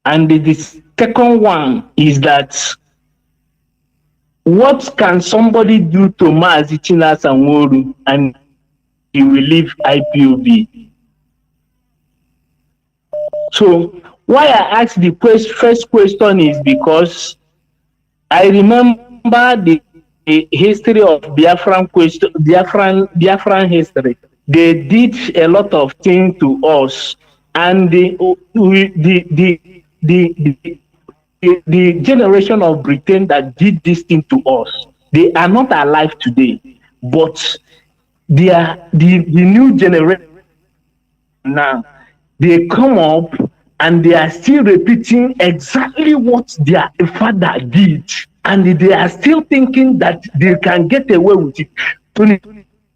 And the second one is that what can somebody do to MAZI CHINASA NWORU and he will leave IPOB? So why I ask the first question is because I remember the history of Biafran history. They did a lot of things to us, and the generation of Britain that did this thing to us, they are not alive today, but they are the new generation now. They come up and they are still repeating exactly what their father did, and they are still thinking that they can get away with it. Tony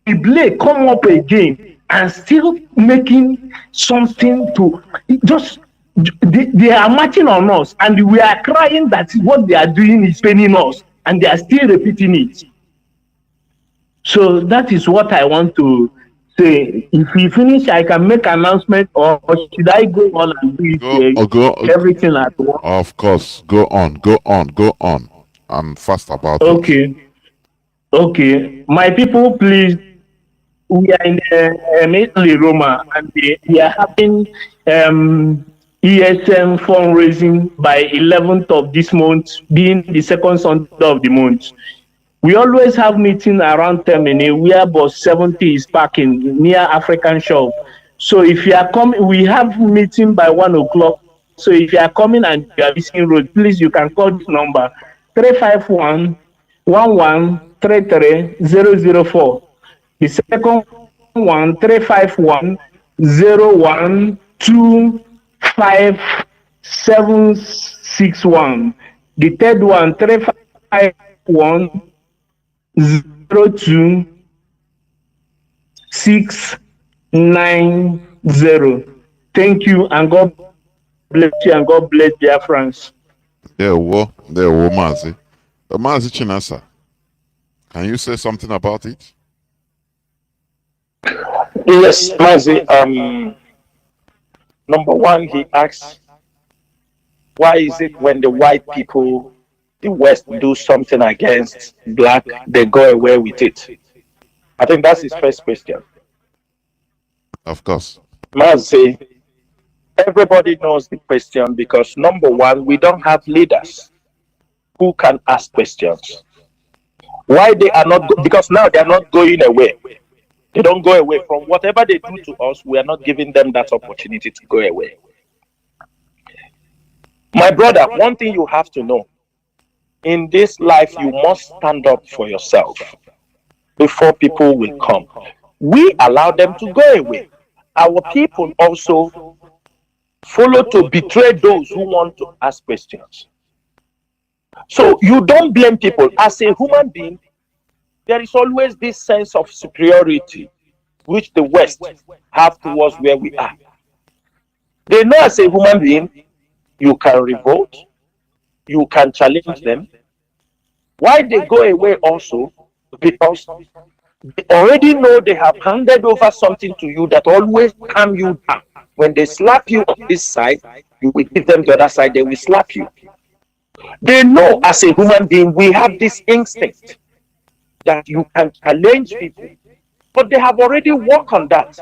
Blake come up again and still making something to just. They are marching on us, and we are crying that what they are doing is paining us, and they are still repeating it. So that is what I want to say. If we finish, I can make an announcement, or should I go on and do it, everything at once? Of course, go on. I'm fast about it. Okay. My people, please. We are in Italy, Roma, and we are having ESM fundraising by 11th of this month, being the second Sunday of the month. We always have meeting around Termini, where bus 70 is parking near African shop. So if you are coming, we have meeting by 1 o'clock. So if you are coming and you are missing road, please, you can call this number 351 1133 004. The second one 351 0125761. The third one 351 02690. Thank you, and God bless you, and God bless dear friends. There were MAZI. MAZI CHINASA, can you say something about it? Yes, MAZI. Number one, he asks, why is it when the white people, the West, do something against black, they go away with it? I think that's his first question. Of course. MAZI, Everybody knows the question because number one, we don't have leaders who can ask questions. Why they are not? Because now they are not going away. They don't go away from whatever they do to us. We are not giving them that opportunity to go away. My brother, one thing you have to know in this life, you must stand up for yourself before people will come. We allow them to go away. Our people also follow to betray those who want to ask questions. So you don't blame people. As a human being, there is always this sense of superiority which the West have towards where we are. They know as a human being, you can revolt, you can challenge them. Why they go away also? Because they already know they have handed over something to you that always calm you down. When they slap you on this side, you will give them the other side, they will slap you. They know as a human being, we have this instinct that you can challenge people, but they have already worked on that.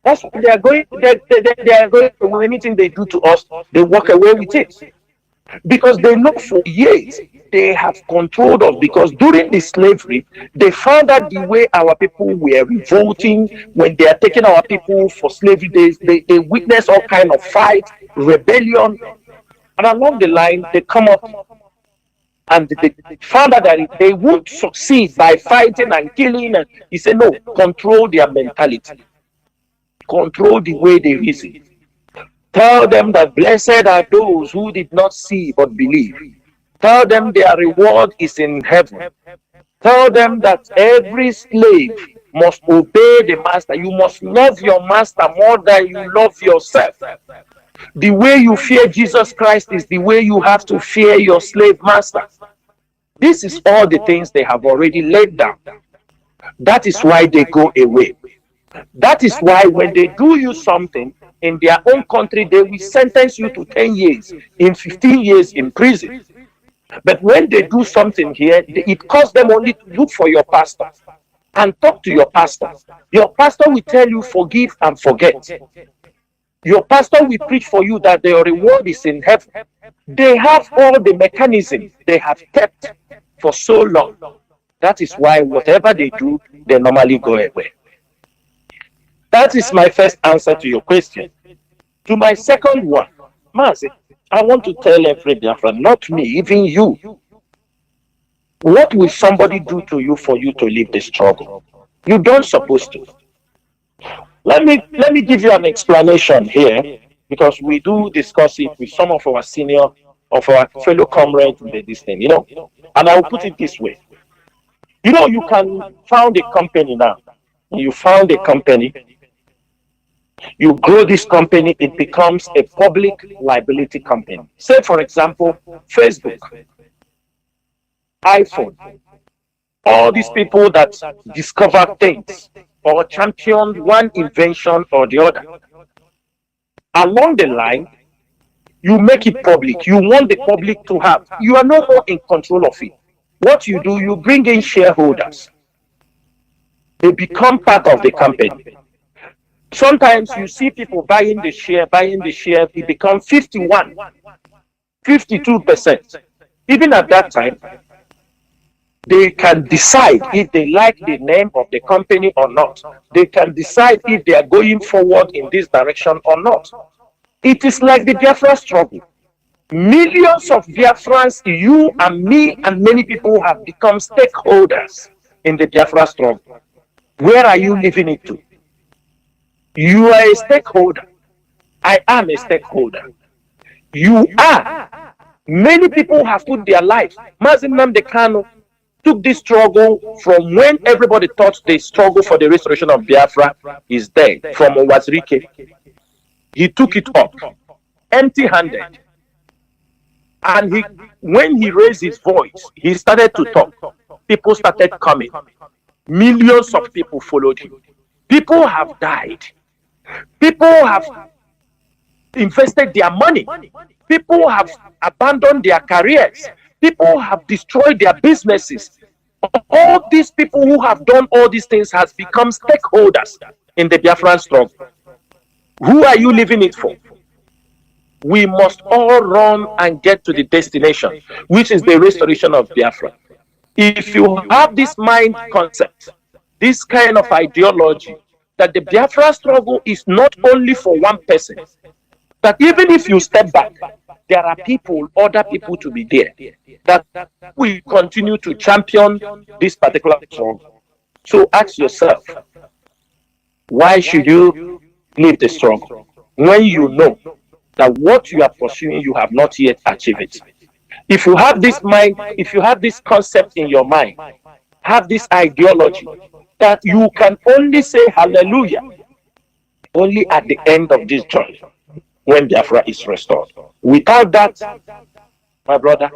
That's why they are going, they are going, anything they do to us, they walk away with it. Because they know for years they have controlled us. Because during the slavery, they found out the way our people were revolting when they are taking our people for slavery. They witness all kind of fight, rebellion, and along the line they come up and they found out that they won't succeed by fighting and killing. And he said, no, control their mentality, control the way they reason. Tell them that blessed are those who did not see but believe. Tell them their reward is in heaven. Tell them that every slave must obey the master. You must love your master more than you love yourself. The way you fear Jesus Christ is the way you have to fear your slave master. This is all the things they have already laid down. That is why they go away. That is why when they do you something in their own country, they will sentence you to 10 years, in 15 years in prison. But when they do something here, it costs them only to look for your pastor and talk to your pastor. Your pastor will tell you forgive and forget. Your pastor will preach for you that their reward is in heaven. They have all the mechanisms they have kept for so long. That is why whatever they do, they normally go away. That is my first answer to your question. To my second one, Mazi, I want to tell every Biafran, not me, even you. What will somebody do to you for you to leave the struggle? You don't supposed to. Let me give you an explanation here, because we do discuss it with some of our senior, of our fellow comrades in this thing, and I will put it this way. You can found a company now. You found a company. You grow this company, it becomes a public liability company. Say, for example, Facebook, iPhone, all these people that discover things or champion one invention or the other. Along the line, you make it public. You want the public to have. You are no more in control of it. What you do, you bring in shareholders. They become part of the company. Sometimes you see people buying the share, it becomes 51, 52%. Even at that time, they can decide if they like the name of the company or not. They can decide if they are going forward in this direction or not. It is like the Biafra struggle. Millions of Biafrans, you and me and many people have become stakeholders in the Biafra struggle. Where are you leaving it to? You are a stakeholder. I am a stakeholder. You are. Many people have put their life. MAZI Nnamdi Kanu took this struggle from when everybody thought the struggle for the restoration of Biafra is dead, from Owazirike. He took it up, empty-handed. And when he raised his voice, he started to talk. People started coming. Millions of people followed him. People have died. People have invested their money. People have abandoned their careers. People have destroyed their businesses. All these people who have done all these things has become stakeholders in the Biafran struggle. Who are you leaving it for? We must all run and get to the destination, which is the restoration of Biafra. If you have this mind concept, this kind of ideology, that the Biafra struggle is not only for one person, that even if you step back, there are people, other people to be there, that will continue to champion this particular struggle. So ask yourself, why should you leave the struggle when you know that what you are pursuing, you have not yet achieved it? If you have this mind, if you have this concept in your mind, have this ideology that you can only say hallelujah only at the end of this journey, when Biafra is restored. Without that, my brother,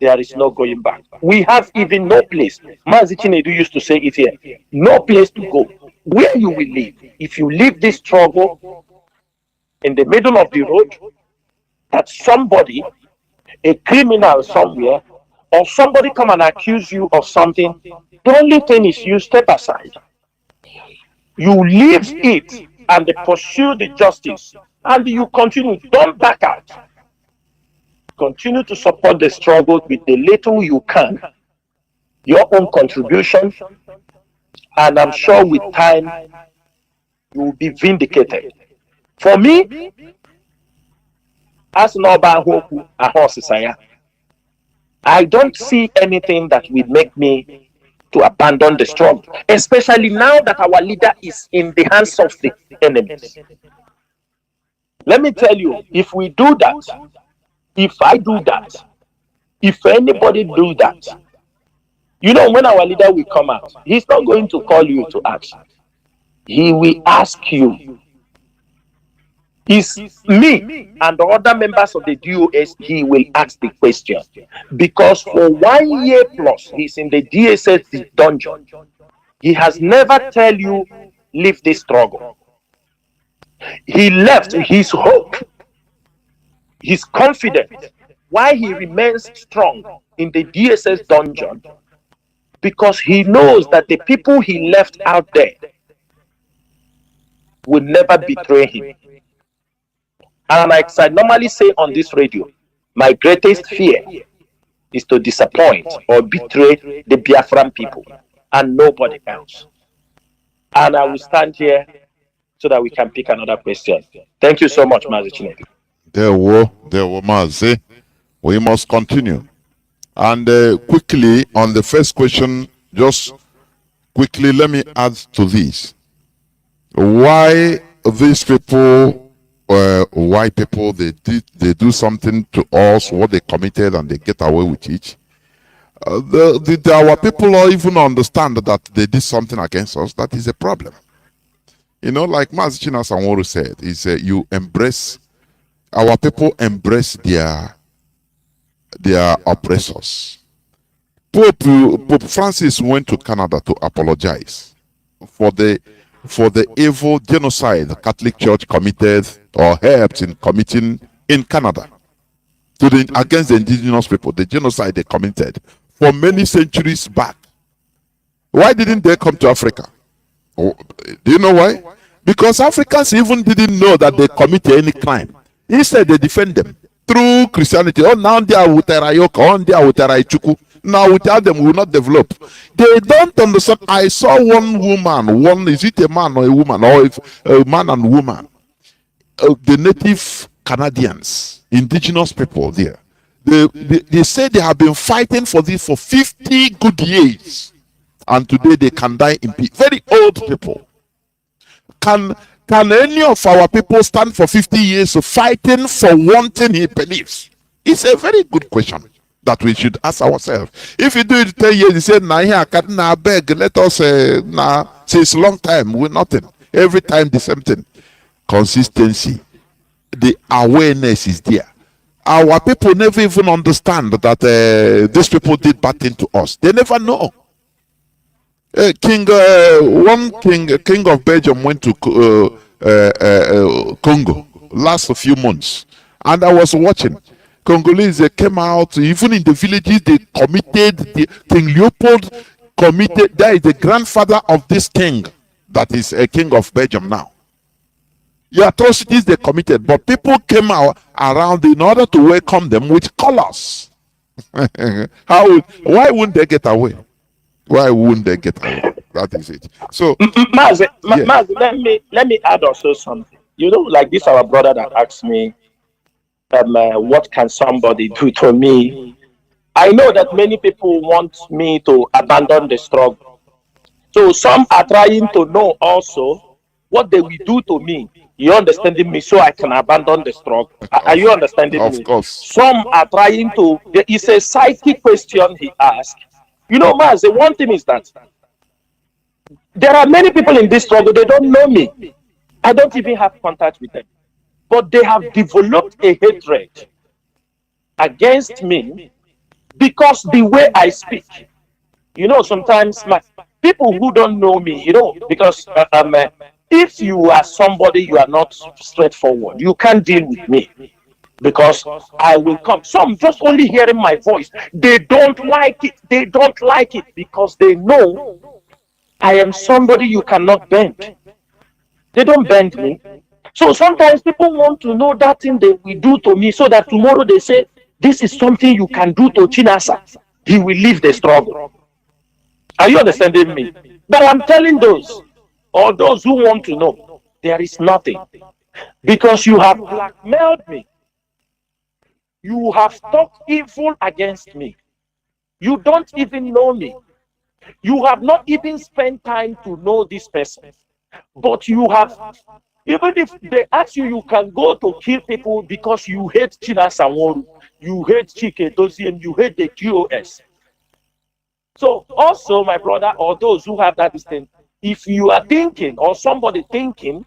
there is no going back. We have even no place. MAZI Chinedu used to say it here. No place to go. Where you will live. If you leave this struggle in the middle of the road, that somebody, a criminal somewhere, or somebody come and accuse you of something, the only thing is you step aside. You leave it and pursue the justice, and you continue. Don't back out. Continue to support the struggle with the little you can, your own contribution, and I'm sure with time you will be vindicated. For me, as Noba Hoku Ahosisaya, I don't see anything that will make me to abandon the struggle, especially now that our leader is in the hands of the enemies. Let me tell you, if we do that, if I do that, if anybody do that, you know, when our leader will come out, he's not going to call you to ask. He will ask you. It's me and the other members of the DOS, he will ask the question. Because for 1 year plus, he's in the DSS dungeon. He has never tell you, leave this struggle. He left his hope, his confidence, why he remains strong in the DSS dungeon, because he knows that the people he left out there will never betray him. And like I normally say on this radio, my greatest fear is to disappoint or betray the Biafran people and nobody else. And I will stand here so that we can pick another question. Thank you so much, MAZI Chinedu. There were MAZI. We must continue. And quickly, on the first question, just quickly, let me add to this. Why these people, white people, they do something to us, what they committed, and they get away with it. Our people don't even understand that they did something against us. That is a problem. You know, like MAZI CHINASA and NWORU said, is you embrace, our people embrace their oppressors. Pope Francis went to Canada to apologize for the evil genocide the Catholic Church committed or helped in committing in Canada against the indigenous people, the genocide they committed for many centuries back. Why didn't they come to Africa? Oh, do you know why? Because Africans even didn't know that they committed any crime. Instead, they defend them through Christianity. Oh, now they are Uterayoka, on they are Uteraichuku. Now without them, we will not develop. They don't understand. I saw one woman, is it a man or a woman, or if a man and woman, the native Canadians, indigenous people there, they say they have been fighting for this for 50 good years. And today they can die in peace. Very old people. Can any of our people stand for 50 years of fighting for one thing he believes? It's a very good question that we should ask ourselves. If you do it 10 years, you say, nah, here I can't beg, let us since long time, we're nothing. Every time the same thing. Consistency. The awareness is there. Our people never even understand that these people did bad thing to us. They never know. King of Belgium went to Congo last few months, and I was watching. Congolese came out, even in the villages, they committed, King Leopold committed, that is the grandfather of this king, that is a king of Belgium now. the atrocities they committed, but people came out around in order to welcome them with colors. Why wouldn't they get away? Why wouldn't they get away? That is it. So, Mazi, yeah. Mazi, let me add also something. You know, like this our brother that asked me, what can somebody do to me? I know that many people want me to abandon the struggle. So some are trying to know also what they will do to me. You understanding me? So I can abandon the struggle. Are you understanding me? Of course. Some are trying to. It's a psychic question he asked. You know, Maz, the one thing is that there are many people in this struggle. They don't know me. I don't even have contact with them, but they have developed a hatred against me because the way I speak. You know, sometimes people who don't know me, you know, because if you are somebody you are not straightforward, you can't deal with me because I will come. Some just only hearing my voice, they don't like it. They don't like it because they know I am somebody you cannot bend. They don't bend me. So sometimes people want to know that thing they will do to me so that tomorrow they say, this is something you can do to Chinasa. He will leave the struggle. Are you understanding me? But I'm telling those, or those who want to know, there is nothing. Because you have blackmailed me. You have talked evil against me. You don't even know me. You have not even spent time to know this person. But you have, even if they ask you, you can go to kill people because you hate CHINASA, NWORU, you hate Chike Dozie, and you hate the QOS. So also, my brother, or those who have that distance, if you are thinking, or somebody thinking,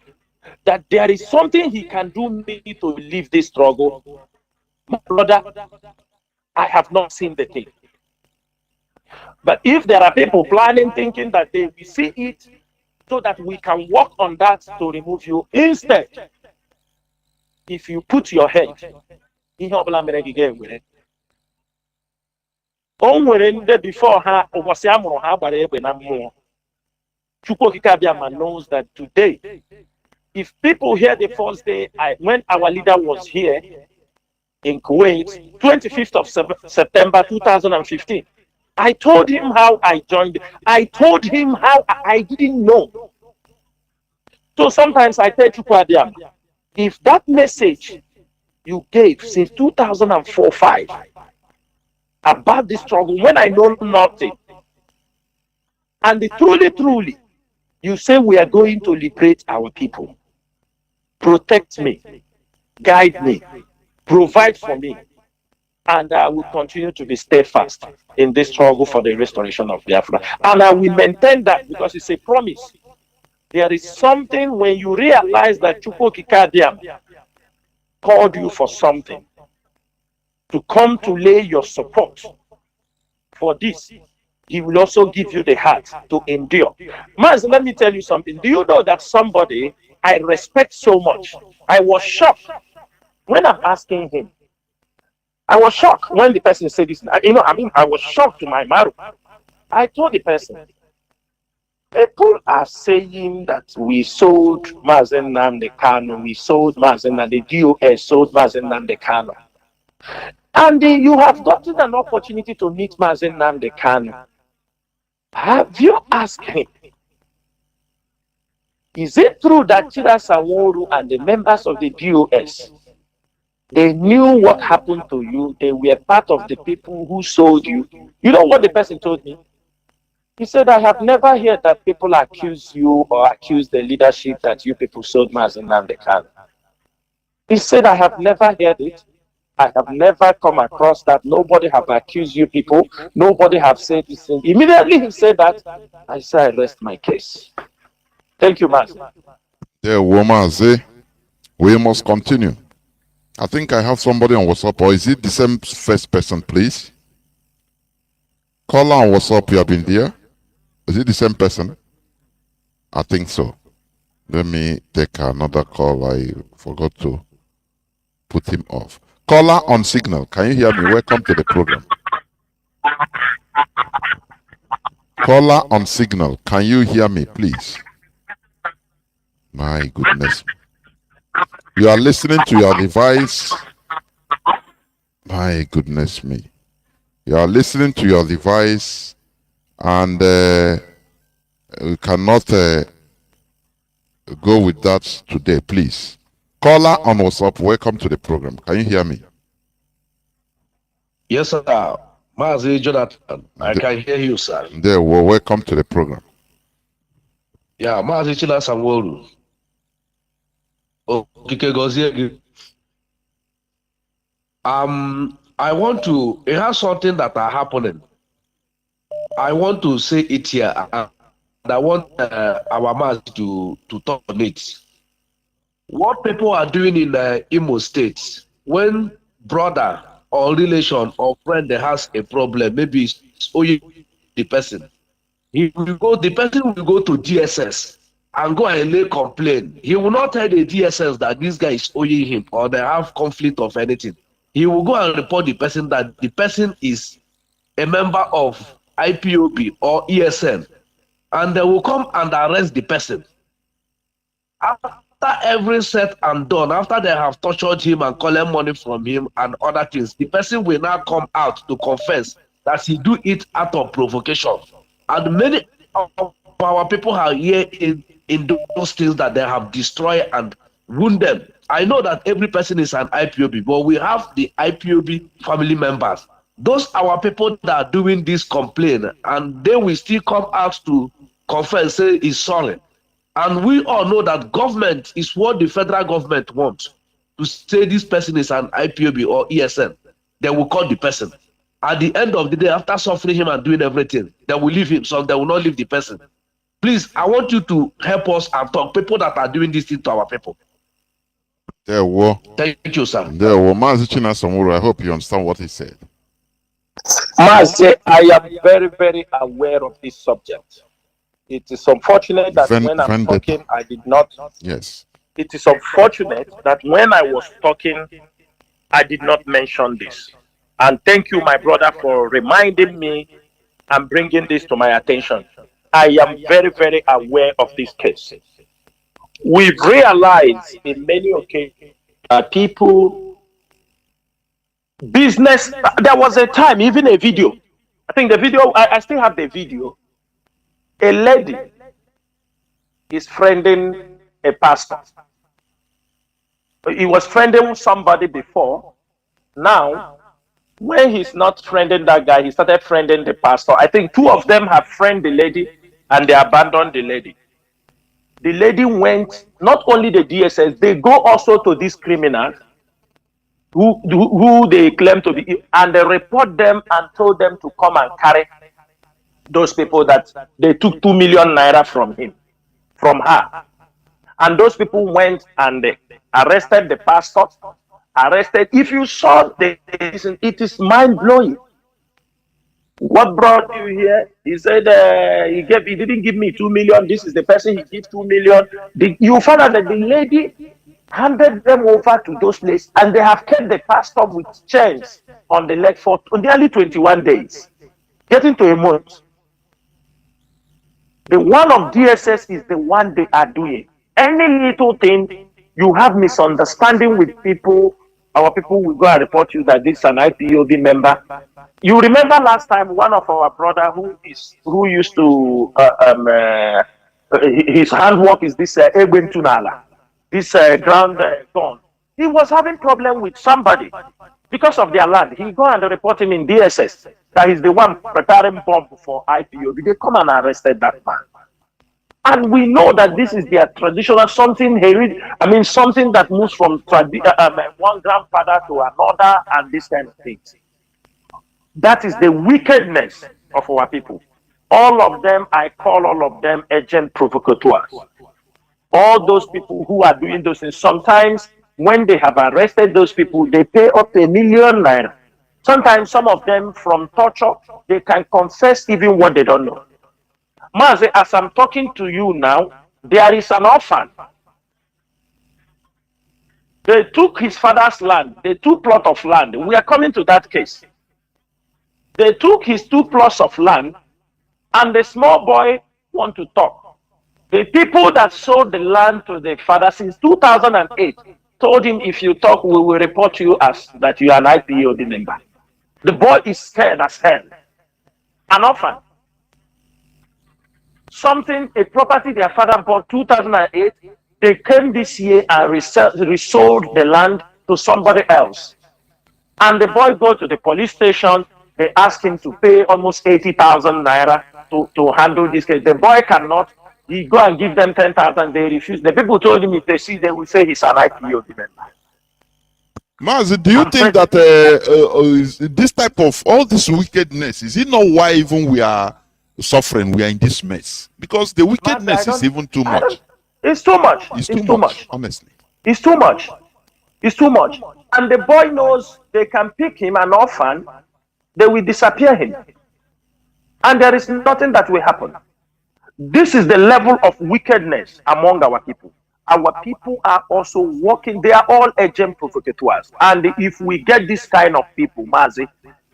that there is something he can do me to leave this struggle, my brother, I have not seen the thing. But if there are people planning, thinking that they will see it, so that we can work on that to remove you, instead, if you put your head, o nwere ndị before ha ụbọchị a mụrụ ha gbara egbe na mmụọ. Chukwu Okike Abịama knows that today, if people hear the first day, when our leader was here in Kuwait, 25th of September 2015, I told him how I joined. I told him how I didn't know. So sometimes I tell Chukwu Abịama, if that message you gave since 2004-5, about this struggle, when I know nothing, and truly, you say we are going to liberate our people, protect me, guide me, provide for me, and I will continue to be steadfast in this struggle for the restoration of Biafra. And I will maintain that because it's a promise. There is something when you realize that Chukwu Okike Abịama called you for something, to come to lay your support for this, he will also give you the heart to endure. Maz, let me tell you something. Do you know that somebody I respect so much? I was shocked when I'm asking him. I was shocked when the person said this. You know, I was shocked to my marrow. I told the person, people are saying that we sold Mazen Nnamdi Kanu, we sold Mazen, and the DOS sold Mazen Nnamdi Kanu. And you have gotten an opportunity to meet Mazen Nnamdi Kanu. Have you asked him, is it true that CHINASA, NWORU, and the members of the DOS, they knew what happened to you? They were part of the people who sold you. You know what the person told me? He said, I have never heard that people accuse you or accuse the leadership that you people sold Mazen Nnamdi Kanu. He said, I have never heard it. I have never come across that. Nobody have accused you people. Nobody have said this thing. Immediately he said that, I said, I rest my case. Thank you, Mazi. Yeah, Mazi, we must continue. I think I have somebody on WhatsApp, or is it the same first person, please? Caller on WhatsApp, you have been there. Is it the same person? I think so. Let me take another call. I forgot to put him off. Caller on signal. Can you hear me? Welcome to the program. Caller on signal. Can you hear me, please? My goodness. You are listening to your device. My goodness me. You are listening to your device and we cannot go with that today, please. Caller on WhatsApp, welcome to the program. Can you hear me? Yes, sir. MAZI Jonathan, I can hear you, sir. There, well, welcome to the program. Yeah, MAZI CHINASA NWORU. Okay, Gozie. I want to, it has something that are happening. I want to say it here, and I want our MAZI to talk on it. What people are doing in Imo State, when brother or relation or friend that has a problem, maybe it's owing the person, the person will go to DSS and go and lay complaint. He will not tell the DSS that this guy is owing him or they have conflict of anything. He will go and report the person that the person is a member of IPOB or ESN, and they will come and arrest the person. After every set and done, after they have tortured him and collect money from him and other things, the person will now come out to confess that he do it out of provocation. And many of our people are here in those things that they have destroyed and wounded. I know that every person is an IPOB, but we have the IPOB family members. Those our people that are doing this complaint, and they will still come out to confess, say he's sorry. And we all know that government is what the federal government wants, to say this person is an IPOB or ESN. They will call the person. At the end of the day, after suffering him and doing everything, they will leave him, so they will not leave the person. Please, I want you to help us and talk people that are doing this thing to our people. There were. Thank you, sir. There were. MAZI CHINASA NWORU, I hope you understand what he said. MAZI, I am very, very aware of this subject. It is unfortunate that when I'm talking, I did not. Yes. It is unfortunate that when I was talking, I did not mention this. And thank you, my brother, for reminding me and bringing this to my attention. I am very, very aware of this case. We've realized in many occasions that people, business, there was a time, even a video. I think the video, I still have the video. A lady is friending a pastor. He was friending somebody before. Now, when he's not friending that guy, he started friending the pastor. I think two of them have friended the lady and they abandoned the lady. The lady went, not only the DSS, they go also to these criminals who they claim to be, and they report them and told them to come and carry those people that they took 2 million naira from her. And those people went and they arrested the pastor, if you saw it is mind-blowing. What brought you here? He said he didn't give me 2 million. This is the person he gave 2 million. You found out that the lady handed them over to those places, and they have kept the pastor with chains on the leg for nearly 21 days, getting to a month. The one of DSS is the one they are doing. Any little thing, you have misunderstanding with people. Our people will go and report you that this is an IPOB member. You remember last time one of our brother who used to his handwork is this Egben Tunala, this ground gun. He was having problem with somebody because of their land. He go and report him in DSS that he's the one preparing bomb for IPOB. They come and arrested that man. And we know that this is their traditional, something that moves from one grandfather to another and this kind of things. That is the wickedness of our people. All of them, I call all of them agent provocateurs. All those people who are doing those things, sometimes when they have arrested those people, they pay up to 1 million naira. Sometimes some of them from torture, they can confess even what they don't know. MAZI, as I'm talking to you now, there is an orphan. They took his father's land. They took plot of land. We are coming to that case. They took his 2 plots of land, and the small boy want to talk. The people that sold the land to the father since 2008 told him, if you talk, we will report you as that you are an IPOB member. The boy is scared as hell. An orphan. Something, a property their father bought 2008, they came this year and resold the land to somebody else. And the boy go to the police station, they ask him to pay almost 80,000 naira to handle this case. The boy cannot. He go and give them 10,000. They refuse. The people told him if they see, they will say he's an IPOB member. Mazi, do you think that this type of all this wickedness, is it not why even we are suffering? We are in this mess because the wickedness is even too much. It's too much. It's too much. Honestly, it's too much. It's too much. And the boy knows they can pick him, an orphan, they will disappear him. And there is nothing that will happen. This is the level of wickedness among our people. Our people are also working, they are all agent provocateurs. And if we get this kind of people, Mazi,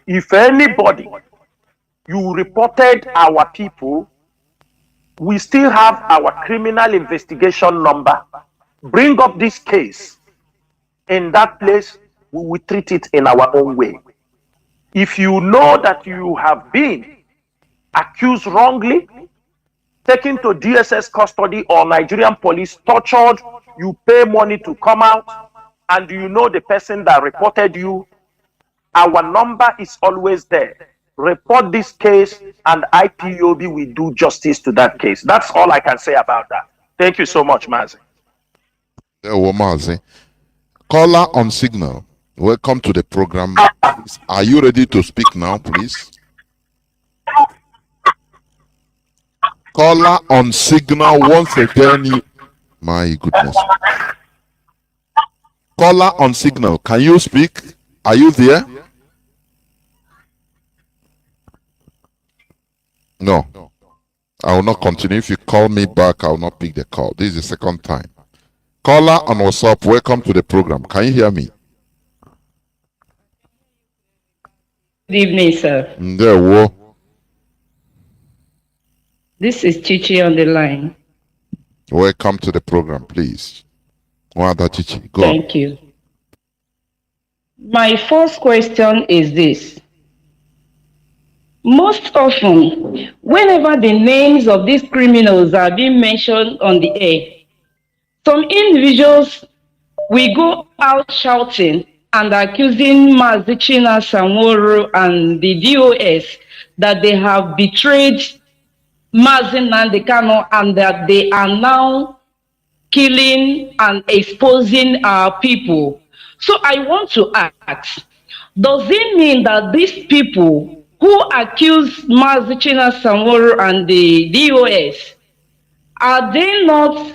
if anybody, you reported our people, we still have our criminal investigation number. Bring up this case. In that place, we will treat it in our own way. If you know that you have been accused wrongly, taken to DSS custody or Nigerian police, tortured, you pay money to come out, and you know the person that reported you, our number is always there. Report this case and IPOB will do justice to that case. That's all I can say about that. Thank you so much, Mazi. Mazi. Caller on signal. Welcome to the program. Are you ready to speak now, please? Caller on signal once again. My goodness. Caller on signal. Can you speak? Are you there? No. I will not continue. If you call me back, I will not pick the call. This is the second time. Caller on WhatsApp, welcome to the program. Can you hear me? Good evening, sir. NWORU. This is Chichi on the line. Welcome to the program, please. Chichi, go. Thank you. My first question is this. Most often, whenever the names of these criminals are being mentioned on the air, some individuals will go out shouting and accusing MAZI, CHINASA, NWORU, and the DOS that they have betrayed MAZI Nnamdi Kanu and that they are now killing and exposing our people. So I want to ask, does it mean that these people who accuse MAZI, CHINASA, NWORU, and the DOS, are they not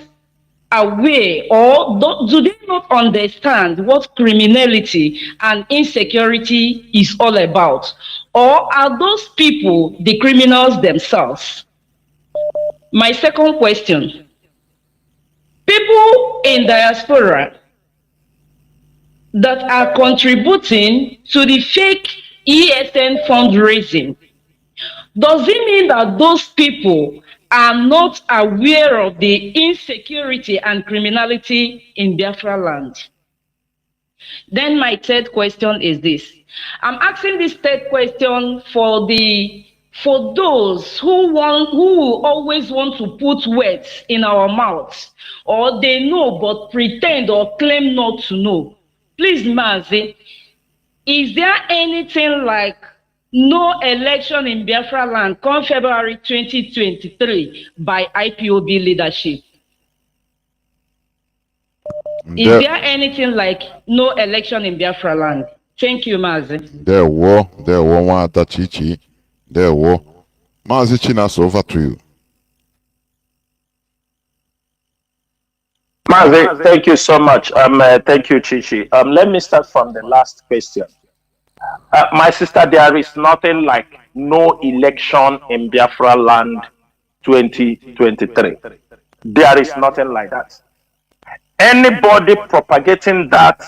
aware or do they not understand what criminality and insecurity is all about? Or are those people the criminals themselves? My second question, people in diaspora that are contributing to the fake ESN fundraising, does it mean that those people are not aware of the insecurity and criminality in Biafra land? Then my third question is this. I'm asking this third question for those who always want to put words in our mouths, or they know but pretend or claim not to know. Please, Mazi, is there anything like no election in Biafra land come February 2023 by IPOB leadership? Is there anything like no election in Biafra land? Thank you, Mazi. There were one Chichi. There were. Mazi Chinas, over to you. Mazi, thank you so much. Thank you, Chichi. Let me start from the last question. My sister, there is nothing like no election in Biafra land 2023. There is nothing like that. Anybody propagating that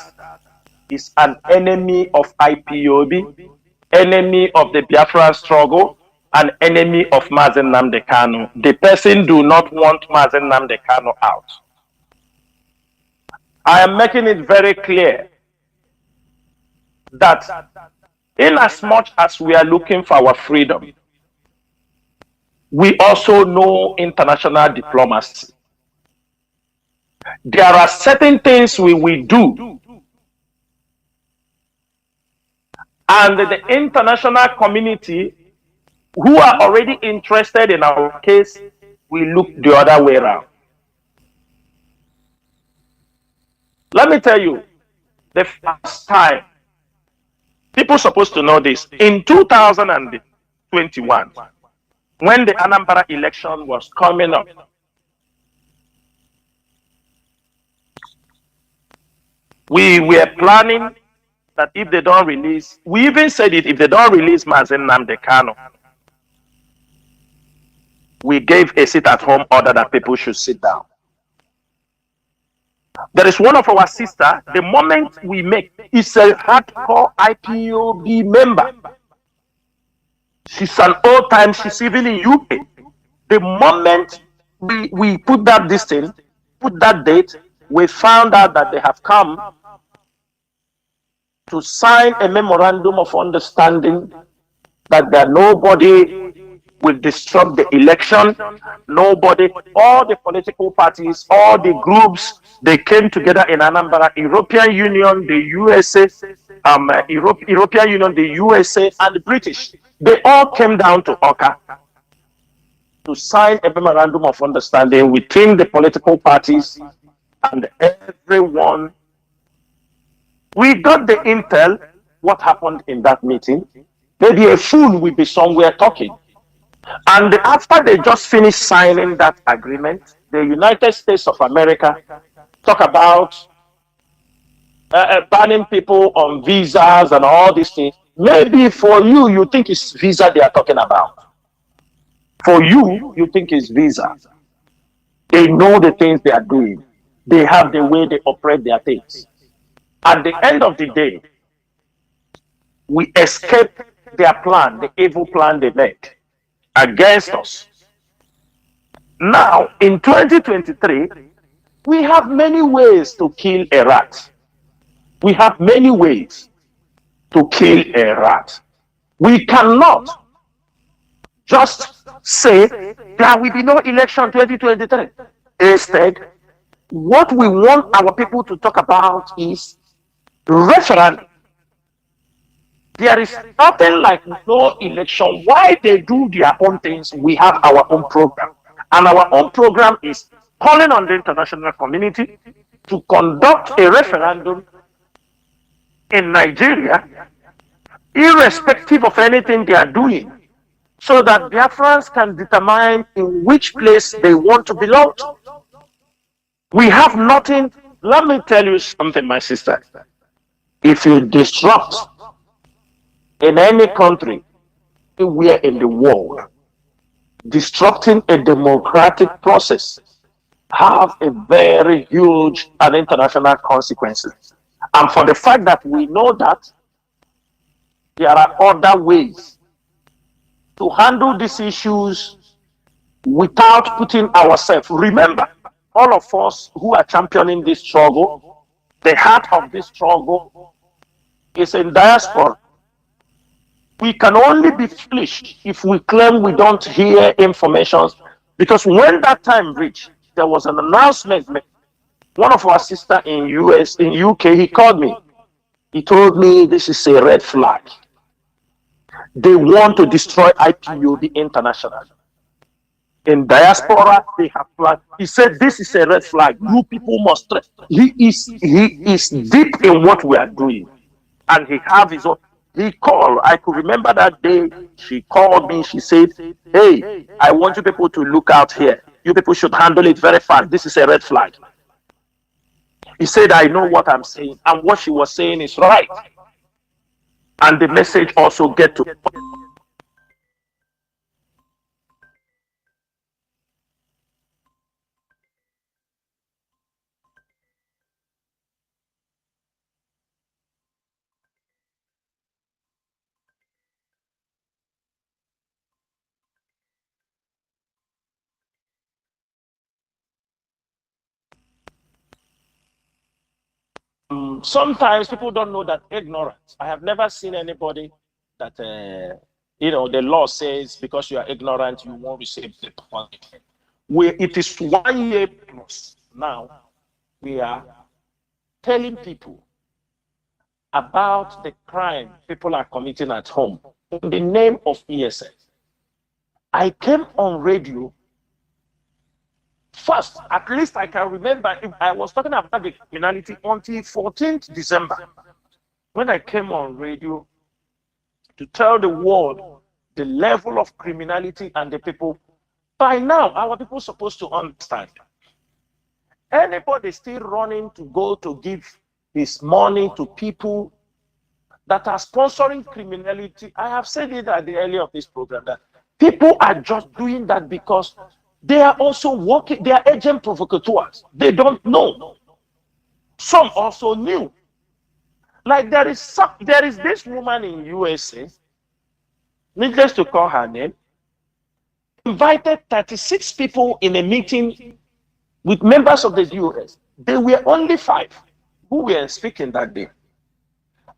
is an enemy of IPOB, enemy of the Biafra struggle, an enemy of MAZI Nnamdi Kanu. The person do not want MAZI Nnamdi Kanu out. I am making it very clear that in as much as we are looking for our freedom, we also know international diplomacy. There are certain things we will do, and the international community who are already interested in our case will look the other way around. Let me tell you, the first time, people supposed to know this, in 2021, when the Anambra election was coming up, we were planning that if they don't release, we even said it, if they don't release MAZI Nnamdi Kanu, we gave a sit at home order that people should sit down. There is one of our sisters, the moment we make, is a hardcore IPOB member. She's an old time, she's even in UK. The moment we put that distance, put that date, we found out that they have come to sign a memorandum of understanding that nobody will disrupt the election. Nobody, all the political parties, all the groups, they came together in Anambra, European Union, the USA, European Union, the USA, and the British. They all came down to Oka to sign a memorandum of understanding within the political parties and everyone. We got the intel what happened in that meeting. Maybe a fool will be somewhere talking. And after they just finished signing that agreement, the United States of America talk about banning people on visas and all these things. Maybe for you, you think it's visa they are talking about. For you, you think it's visa. They know the things they are doing. They have the way they operate their things. At the end of the day, we escape their plan, the evil plan they made against us. Now, in 2023, we have many ways to kill a rat. We have many ways to kill a rat. We cannot just say there will be no election 2023. Instead, what we want our people to talk about is referendum. There is nothing like no election. Why they do their own things, we have our own program. And our own program is calling on the international community to conduct a referendum in Nigeria, irrespective of anything they are doing, so that Biafrans can determine in which place they want to belong to. We have nothing. Let me tell you something, my sister. If you disrupt in any country, anywhere in the world, disrupting a democratic process have a very huge and international consequences. And for the fact that we know that there are other ways to handle these issues without putting ourselves. Remember, all of us who are championing this struggle, the heart of this struggle is in diaspora. We can only be foolish if we claim we don't hear information, because when that time reached, there was an announcement made. One of our sisters in UK, he called me. He told me this is a red flag. They want to destroy IPOB International. In diaspora, they have planned. He said this is a red flag. You people must. He is deep in what we are doing, and he have his own. He called. I could remember that day. She called me. She said, "Hey, I want you people to look out here. You people should handle it very fast. This is a red flag." He said, "I know what I'm saying, and what she was saying is right." And the message also get to. Sometimes people don't know that ignorance. I have never seen anybody that the law says because you are ignorant you won't receive the punishment. It is 1 year plus now. We are telling people about the crime people are committing at home in the name of ESN. I came on radio first, at least I can remember, if I was talking about the criminality until 14th December, when I came on radio to tell the world the level of criminality and the people. By now, our people are supposed to understand. Anybody still running to go to give his money to people that are sponsoring criminality, I have said it at the earlier of this program, that people are just doing that because they are also working, they are agent provocateurs. They don't know. Some also knew. Like there is this woman in USA, needless to call her name, invited 36 people in a meeting with members of the US. There were only 5 who were speaking that day.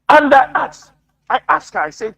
And I asked her, I said,